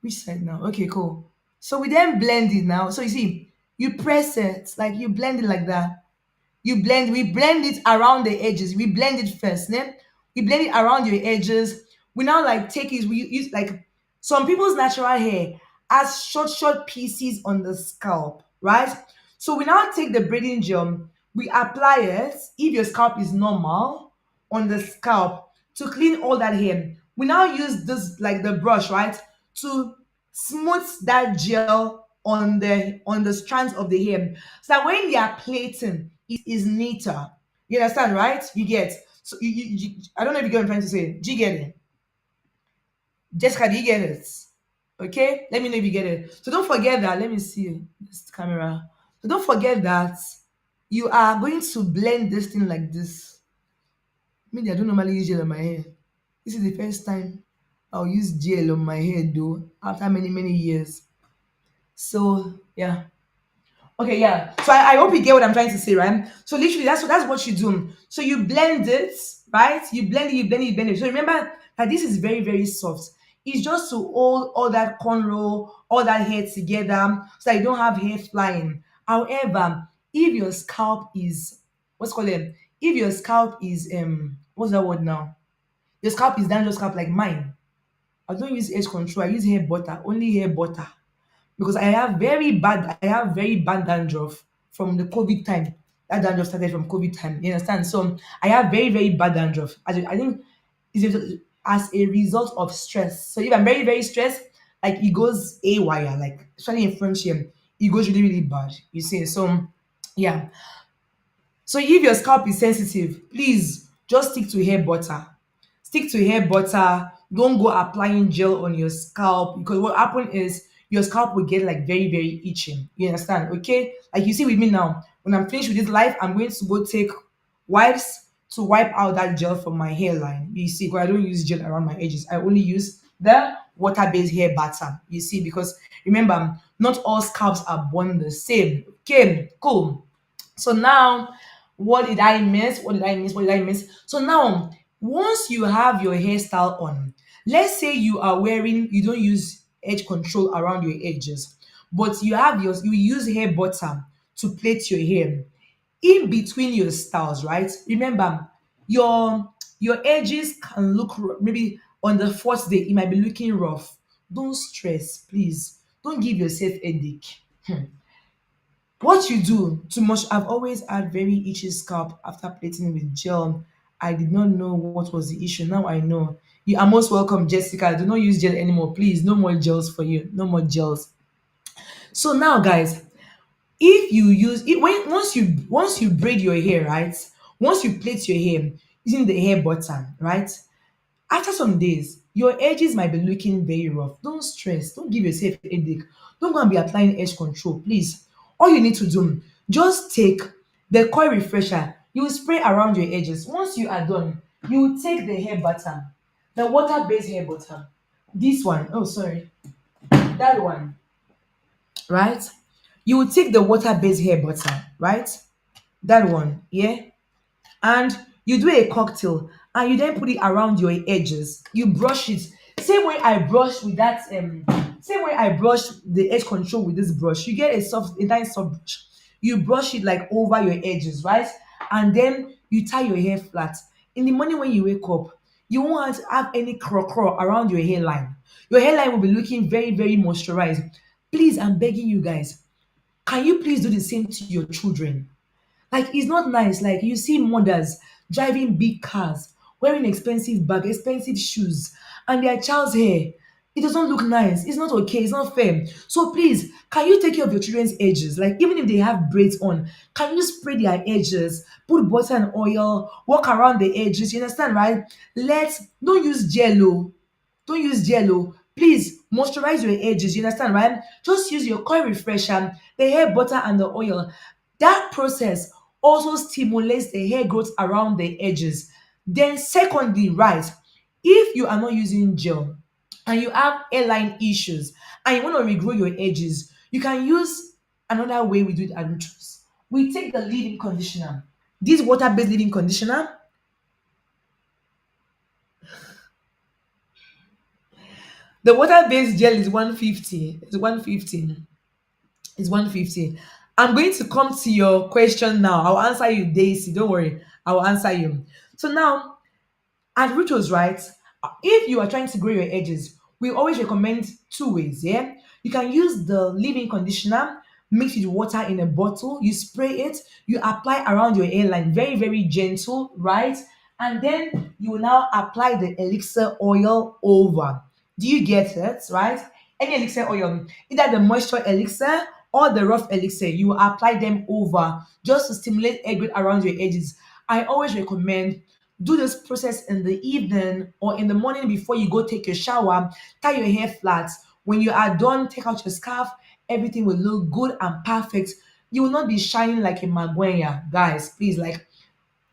Which side now? Okay, cool. So we then blend it now. So you see, you press it, like you blend it like that. We blend it around the edges. We blend it first, né? We blend it around your edges. We now like take it, we use like some people's natural hair has short, short pieces on the scalp, right? So we now take the braiding gel, we apply it if your scalp is normal on the scalp to clean all that hair. We now use this like the brush, right? To smooth that gel on the strands of the hair. So that when they are plaiting, it is neater. You understand, right? You get so I don't know if you get what I'm trying to say. Do you get it? Jessica, do you get it? Okay, let me know if you get it. So don't forget that. Let me see this camera. So don't forget that you are going to blend this thing like this. Maybe I don't normally use gel on my hair. This is the first time I'll use gel on my hair though, after many, many years. So yeah. Okay, yeah. So I hope you get what I'm trying to say, right? So literally, that's what you do. So you blend it, right? You blend it, you blend it, you blend it. So remember that this is very, very soft. It's just to hold all that cornrow, all that hair together, so that you don't have hair flying. However, if your scalp is what's called it? If your scalp is what's that word now? Your scalp is down, scalp like mine. I don't use edge control. I use hair butter, only hair butter because I have very bad dandruff from the COVID time. That dandruff started from COVID time. You understand? So I have very, very bad dandruff. I think as a result of stress. So if I'm very, very stressed, like it goes a wire, like especially in friendship, it goes really, really bad. You see? So yeah. So if your scalp is sensitive, please just stick to hair butter. Stick to hair butter. Don't go applying gel on your scalp because what happen is your scalp will get like very, very itching. You understand? Okay? Like you see with me now, when I'm finished with this life, I'm going to go take wipes to wipe out that gel from my hairline. You see, because I don't use gel around my edges. I only use the water-based hair butter. You see, because remember, not all scalps are born the same. Okay, cool. So now, what did I miss? What did I miss? What did I miss? So now, once you have your hairstyle on, let's say you don't use edge control around your edges, but you use hair butter to plait your hair in between your styles, right? Remember, your edges can look maybe on the fourth day it might be looking rough. Don't stress, please. Don't give yourself headache. What you do too much. I've always had very itchy scalp after plating with gel. I did not know what was the issue. Now I know. You are most welcome, Jessica. Do not use gel anymore, please. No more gels for you. No more gels. So now, guys, if you use it when once you braid your hair, right? Once you plait your hair using the hair butter, right? After some days, your edges might be looking very rough. Don't stress. Don't give yourself a headache. Don't go and be applying edge control, please. All you need to do, just take the coil refresher. You will spray around your edges. Once you are done, you will take the hair butter, the water-based hair butter. This one, oh sorry, that one, right? You will take the water-based hair butter, right? That one, yeah, and you do a cocktail and you then put it around your edges. You brush it. Same way I brush with that same way I brush the edge control with this brush. You get a nice soft brush. You brush it like over your edges, right? And then you tie your hair flat. In the morning when you wake up, you won't have any crow around your hairline. Your hairline will be looking very, very moisturized. Please, I'm begging you guys, can you please do the same to your children? Like it's not nice. Like you see mothers driving big cars, wearing expensive bag, expensive shoes, and their child's hair. It doesn't look nice. It's not okay. It's not fair. So please, can you take care of your children's edges? Like even if they have braids on, can you spray their edges, put butter and oil, walk around the edges? You understand, right? Don't use jello. Don't use jello. Please moisturize your edges. You understand, right? Just use your coil refresher, the hair butter, and the oil. That process also stimulates the hair growth around the edges. Then, secondly, right, if you are not using gel and you have hairline issues and you want to regrow your edges, you can use another way we do it at Ruutos. We take the leave-in conditioner. This water-based leave-in conditioner, the water-based gel is 150. It's 150. It's 150. I'm going to come to your question now. I'll answer you, Daisy. Don't worry. I will answer you. So now, at Ruutos, right? If you are trying to grow your edges, we always recommend two ways. Yeah, you can use the leave-in conditioner mixed with water in a bottle. You spray it, you apply around your hairline, very very gentle, right? And then you will now apply the elixir oil over. Do you get it? Right? Any elixir oil, either the moisture elixir or the rough elixir, you will apply them over just to stimulate hair growth around your edges. I always recommend do this process in the evening or in the morning before you go take your shower. Tie your hair flat. When you are done, take out your scarf. Everything will look good and perfect. You will not be shining like a maguenya, guys. Please, like,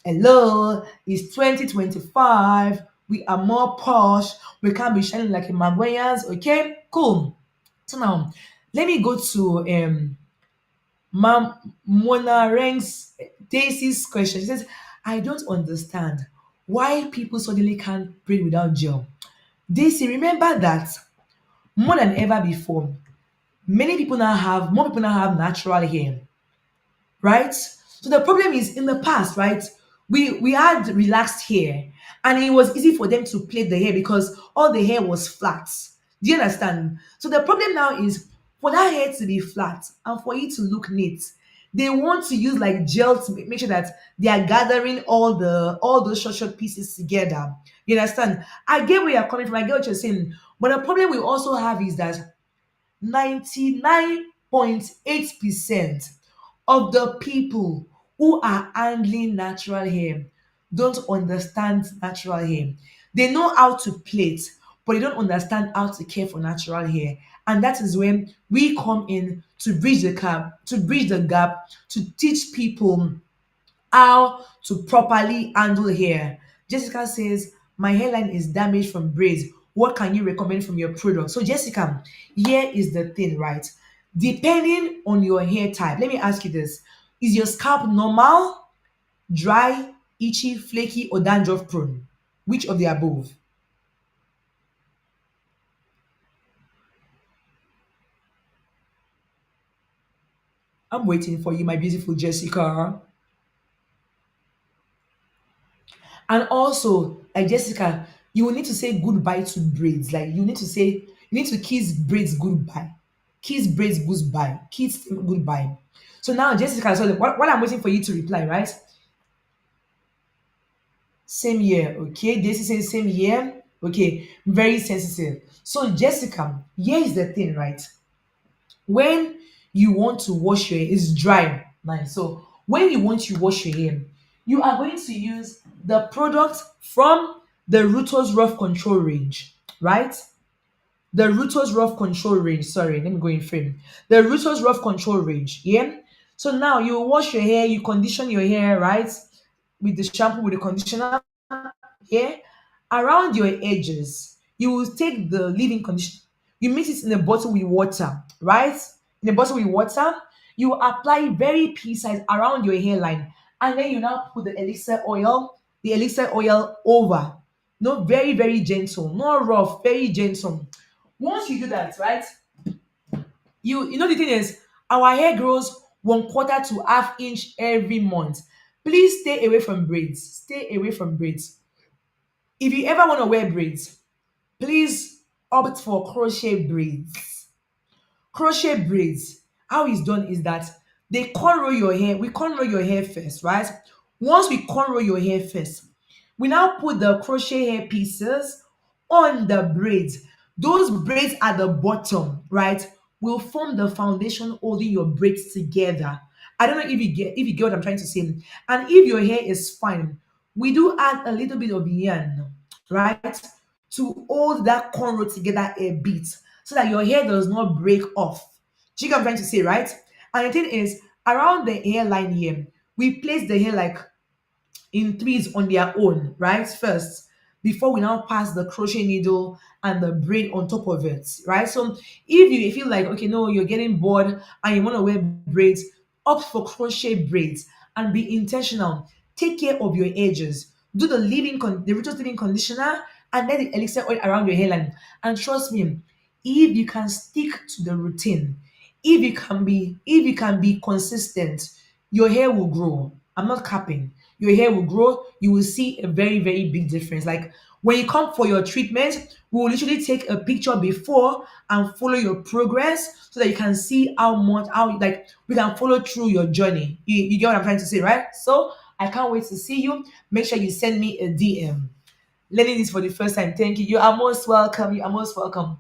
hello, it's 2025. We are more posh. We can't be shining like a maguenyas. Okay, cool. So now, let me go to Mona Reng's Daisy's question. She says, I don't understand why people suddenly can't breathe without gel. Daisy, remember that more than ever before, more people now have natural hair, right? So the problem is in the past, right? We had relaxed hair, and it was easy for them to plait the hair because all the hair was flat. Do you understand? So the problem now is for that hair to be flat and for it to look neat. They want to use like gel to make sure that they are gathering all those short pieces together. You understand? I get where you're coming from. I get what you're saying. But the problem we also have is that 99.8% of the people who are handling natural hair don't understand natural hair. They know how to plait, but they don't understand how to care for natural hair. And that is when we come in to bridge the gap, to teach people how to properly handle hair. Jessica says, my hairline is damaged from braids. What can you recommend from your product? So, Jessica, here is the thing, right? Depending on your hair type, let me ask you this. Is your scalp normal, dry, itchy, flaky, or dandruff prone? Which of the above? I'm waiting for you, my beautiful Jessica. And also, like Jessica, you will need to say goodbye to braids. Like you need to say, you need to kiss braids goodbye. Kiss braids goodbye. Kiss them goodbye. So now, Jessica, so while I'm waiting for you to reply, right? Same year, okay? This is saying same year. Okay, very sensitive. So, Jessica, here is the thing, right? When you want to wash your hair, it's dry. Nice. So when you want to wash your hair, you are going to use the product from the Ruutos Rough Control range, right? The Ruutos Rough Control range. Sorry, let me go in frame. The Ruutos Rough Control range. Yeah. So now you wash your hair, you condition your hair, right? With the shampoo, with the conditioner, yeah, around your edges. You will take the leave-in conditioner, you mix it in a bottle with water, right? In a bottle with water, you apply very precise around your hairline, and then you now put the elixir oil over. No, very, very gentle, not rough, very gentle. Once you do that, right? You know the thing is, our hair grows 1/4 to half inch every month. Please stay away from braids. Stay away from braids. If you ever want to wear braids, please opt for crochet braids. Crochet braids, how it's done is that they cornrow your hair. We cornrow your hair first, right? Once we cornrow your hair first, we now put the crochet hair pieces on the braids. Those braids at the bottom, right, will form the foundation holding your braids together. I don't know if you get what I'm trying to say. And if your hair is fine, we do add a little bit of yarn, right, to hold that cornrow together a bit so that your hair does not break off. Do you get what I'm trying to say, right? And the thing is, around the hairline here, we place the hair like in threes on their own, right? First, before we now pass the crochet needle and the braid on top of it, right? So if you feel like, okay, no, you're getting bored and you want to wear braids, opt for crochet braids and be intentional. Take care of your edges. Do the Rituals leave-in conditioner and then the elixir oil around your hairline. And trust me, if you can stick to the routine, if you can be consistent, your hair will grow. I'm not capping. Your hair will grow. You will see a very, very big difference. Like when you come for your treatment, we will literally take a picture before and follow your progress so that you can see how like we can follow through your journey. You get what I'm trying to say, right? So I can't wait to see you. Make sure you send me a DM. Learning this for the first time. Thank you. You are most welcome. You are most welcome.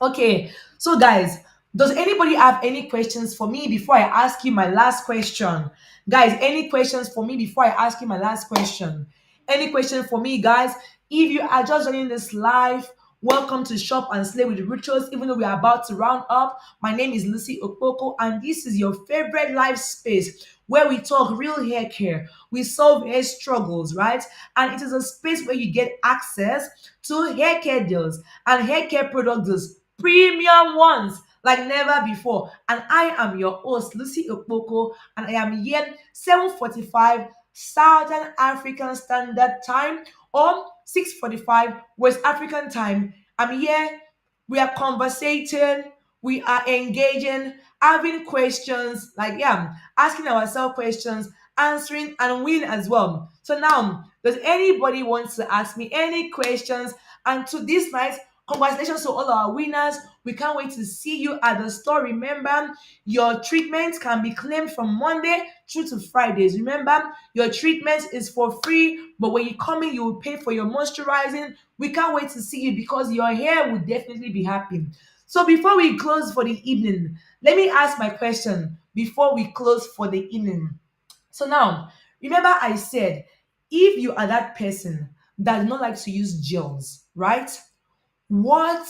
Okay, so guys, does anybody have any questions for me before I ask you my last question? Guys, any questions for me before I ask you my last question? Any question for me, guys? If you are just joining this live, welcome to Shop and Slay with the Rituals. Even though we are about to round up, my name is Lucy Okpoko, and this is your favorite live space where we talk real hair care, we solve hair struggles, right? And it is a space where you get access to hair care deals and hair care product deals, premium ones like never before. And I am your host, Lucy Okpoko, and I am here 7:45 Southern African Standard Time or 6:45 West African Time. I'm here. We are conversating. We are engaging, having questions, like yeah, asking ourselves questions, answering and winning as well. So now, does anybody want to ask me any questions? And to this night, congratulations to all our winners. We can't wait to see you at the store. Remember, your treatment can be claimed from Monday through to Fridays. Remember, your treatment is for free, but when you come in, you will pay for your moisturizing. We can't wait to see you because your hair will definitely be happy. So before we close for the evening, let me ask my question before we close for the evening. So now, remember I said, if you are that person that does not like to use gels, right? What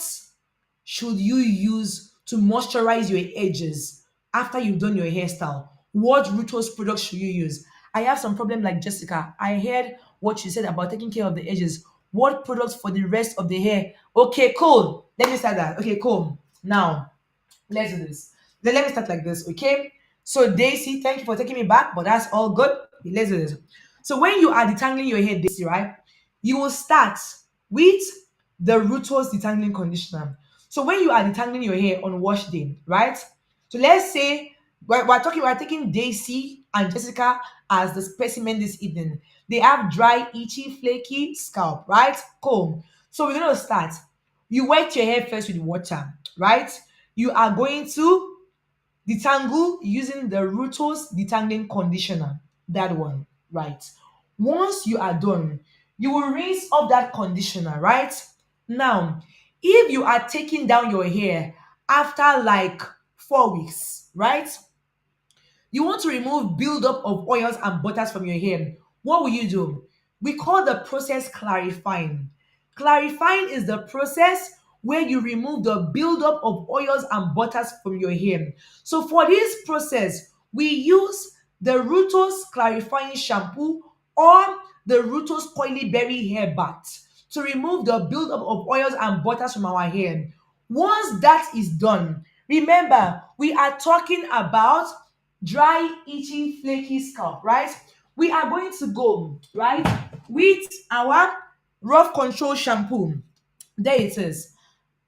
should you use to moisturize your edges after you've done your hairstyle? What Rutos products should you use? I have some problem like Jessica. I heard what you said about taking care of the edges. What products for the rest of the hair? Okay, cool. Let me start that. Okay, cool. Now, let's do this. Then let me start like this, okay? So Daisy, thank you for taking me back, but that's all good. Let's do this. So when you are detangling your hair, Daisy, right? You will start with the Ruutos detangling conditioner. So when you are detangling your hair on wash day, right? So let's say We're taking Daisy and Jessica as the specimen this evening. They have dry, itchy, flaky scalp, right? Cool. So we're gonna start. You wet your hair first with water, right? You are going to detangle using the Ruutos detangling conditioner. That one, right? Once you are done, you will rinse off that conditioner, right? Now, if you are taking down your hair after like 4 weeks, right? You want to remove buildup of oils and butters from your hair. What will you do? We call the process clarifying. Clarifying is the process where you remove the buildup of oils and butters from your hair. So for this process, we use the Ruutos clarifying shampoo or the Ruutos coily berry hair bath to remove the buildup of oils and butters from our hair. Once that is done, remember we are talking about dry, itchy, flaky scalp, right? We are going to go, right, with our rough control shampoo. There it is.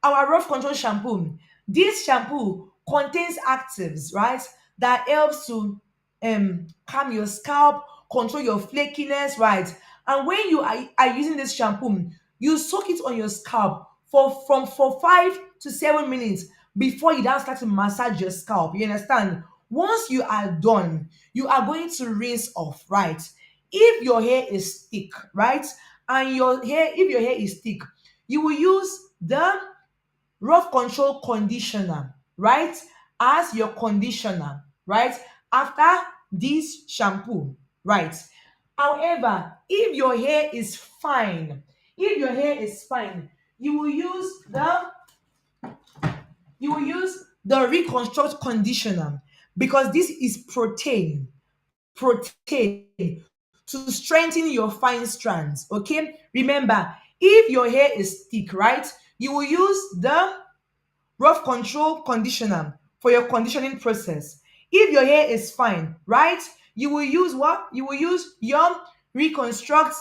Our rough control shampoo. This shampoo contains actives, right, that helps to calm your scalp, control your flakiness, right? And when you are using this shampoo, you soak it on your scalp for 5 to 7 minutes before you now start to massage your scalp. You understand? Once you are done, you are going to rinse off, right? If your hair is thick, right, and if your hair is thick, you will use the rough control conditioner, right, as your conditioner, right, after this shampoo, right. However, if your hair is fine, you will use the reconstruct conditioner because this is protein to strengthen your fine strands. Okay, remember, if your hair is thick, right, you will use the rough control conditioner for your conditioning process. If your hair is fine, right, you will use what? You will use your reconstruct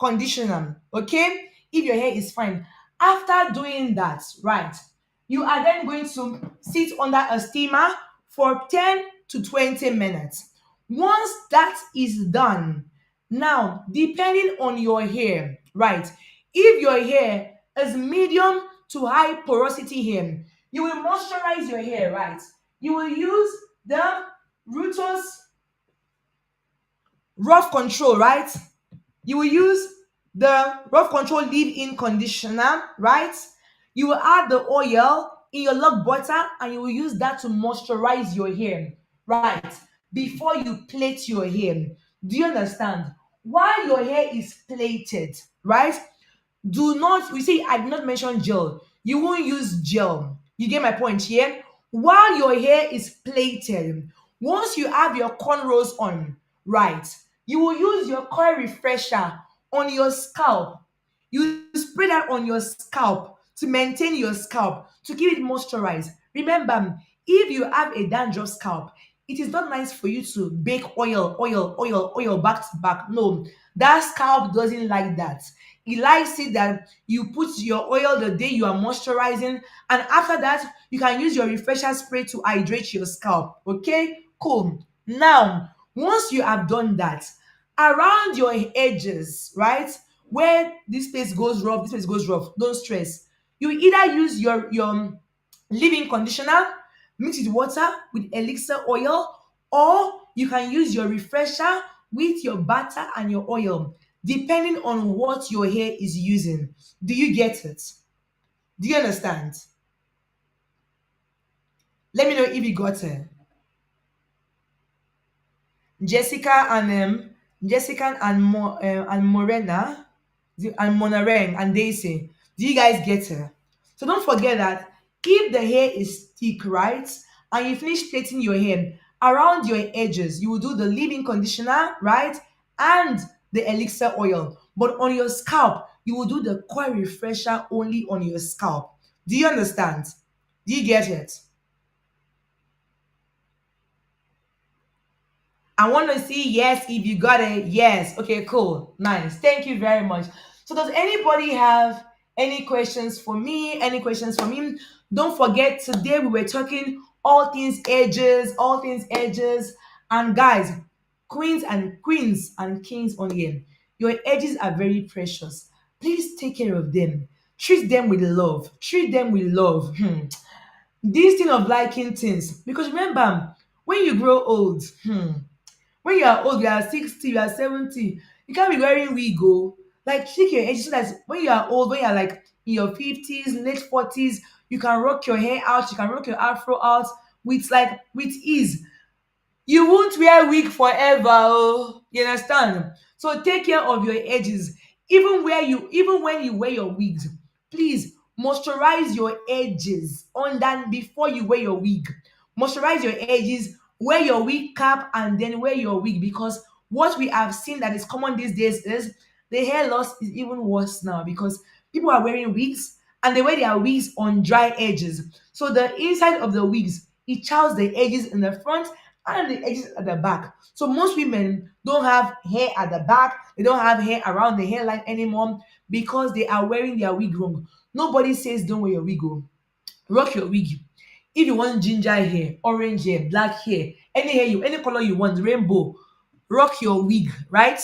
conditioner. Okay? If your hair is fine. After doing that, right, you are then going to sit under a steamer for 10 to 20 minutes. Once that is done, now, depending on your hair, right, if your hair is medium to high porosity hair, you will moisturize your hair, right? You will use the Ruutos rough control, right? You will use the rough control leave-in conditioner, right? You will add the oil in your log butter and you will use that to moisturize your hair, right? Before you plait your hair. Do you understand? While your hair is plaited, right? Do not, we say I did not mention gel. You won't use gel. You get my point here? While your hair is plaited, once you have your cornrows on, right, you will use your coil refresher on your scalp. You spray that on your scalp to maintain your scalp, to keep it moisturized. Remember, if you have a dandruff scalp, it is not nice for you to bake oil back to back. No, that scalp doesn't like that. It likes it that you put your oil the day you are moisturizing, and after that, you can use your refresher spray to hydrate your scalp. Okay, cool. Now, once you have done that, around your edges, right, where this place goes rough, this place goes rough, don't stress. You either use your leave-in conditioner, mix with water with elixir oil, or you can use your refresher with your butter and your oil, depending on what your hair is using. Do you get it? Do you understand? Let me know if you got it. Jessica and Morena and Monareng and Daisy. Do you guys get it? So don't forget that if the hair is thick, right, and you finish plaiting your hair around your edges, you will do the leave-in conditioner, right, and the elixir oil. But on your scalp, you will do the coil refresher only on your scalp. Do you understand? Do you get it? I want to see yes if you got it. Yes. Okay, cool. Nice. Thank you very much. So does anybody have any questions for me? Any questions for me? Don't forget today we were talking All things edges, all things edges. And guys, queens and kings on here, your edges are very precious. Please take care of them. Treat them with love. Treat them with love. This thing of liking things, because remember, when you grow old, when you are old, you are 60, you are 70, you can't be wearing wig oh. Like take your edges so that when you are old, when you are like in your 50s, late 40s, you can rock your hair out, you can rock your afro out with ease. You won't wear wig forever oh, you understand? So take care of your edges. Even when you wear your wigs, please moisturize your edges on than before you wear your wig. Moisturize your edges, wear your wig cap, and then wear your wig, because what we have seen that is common these days is the hair loss is even worse now, because people are wearing wigs and they wear their wigs on dry edges. So the inside of the wigs, it chows the edges in the front and the edges at the back. So most women don't have hair at the back, they don't have hair around the hairline anymore because they are wearing their wig wrong. Nobody says don't wear your wig. Oh. Rock your wig. If you want ginger hair, orange hair, black hair, any color you want, rainbow, rock your wig, right?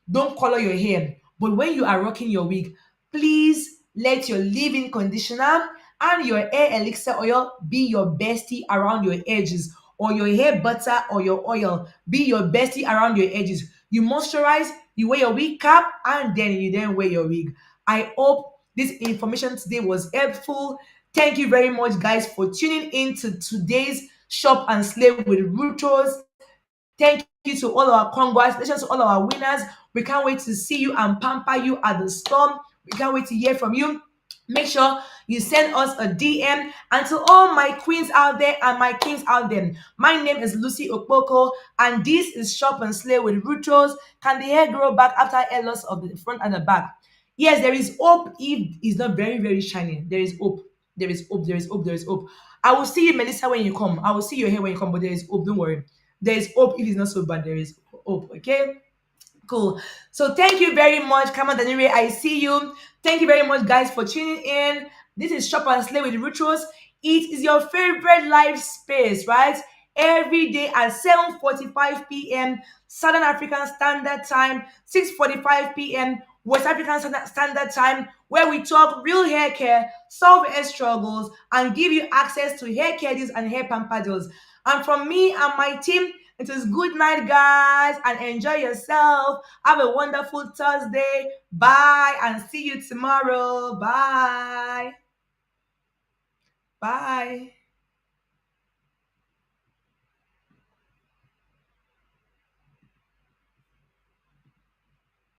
Don't color your hair. But when you are rocking your wig, please let your leave-in conditioner and your hair elixir oil be your bestie around your edges, or your hair butter or your oil be your bestie around your edges. You moisturize, you wear your wig cap, and then you then wear your wig. I hope this information today was helpful. Thank you very much, guys, for tuning in to today's Shop and Slave with Ruutos. Thank you to all our congratulations to all our winners. We can't wait to see you and pamper you at the storm. We can't wait to hear from you. Make sure you send us a DM. And to all my queens out there and my kings out there, my name is Lucy Okpoko, and this is Shop and Slay with Ruutos. Can the hair grow back after hair loss of the front and the back? Yes, there is hope if it's not very, very shiny. There is hope. There is hope. There is hope. There is hope. I will see you, Melissa, when you come. I will see your hair when you come, but there is hope. Don't worry. There is hope. If it's not so bad, there is hope. Okay? Cool. So thank you very much, Kama Danire. I see you. Thank you very much, guys, for tuning in. This is Shop and Slay with Rituals. It is your favorite live space, right? Every day at 7:45 p.m. Southern African Standard Time, 6:45 p.m. West African Standard Time, where we talk real hair care, solve hair struggles, and give you access to hair care deals and hair pamper deals. And from me and my team, it is good night, guys, and enjoy yourself. Have a wonderful Thursday. Bye, and see you tomorrow. Bye. Bye.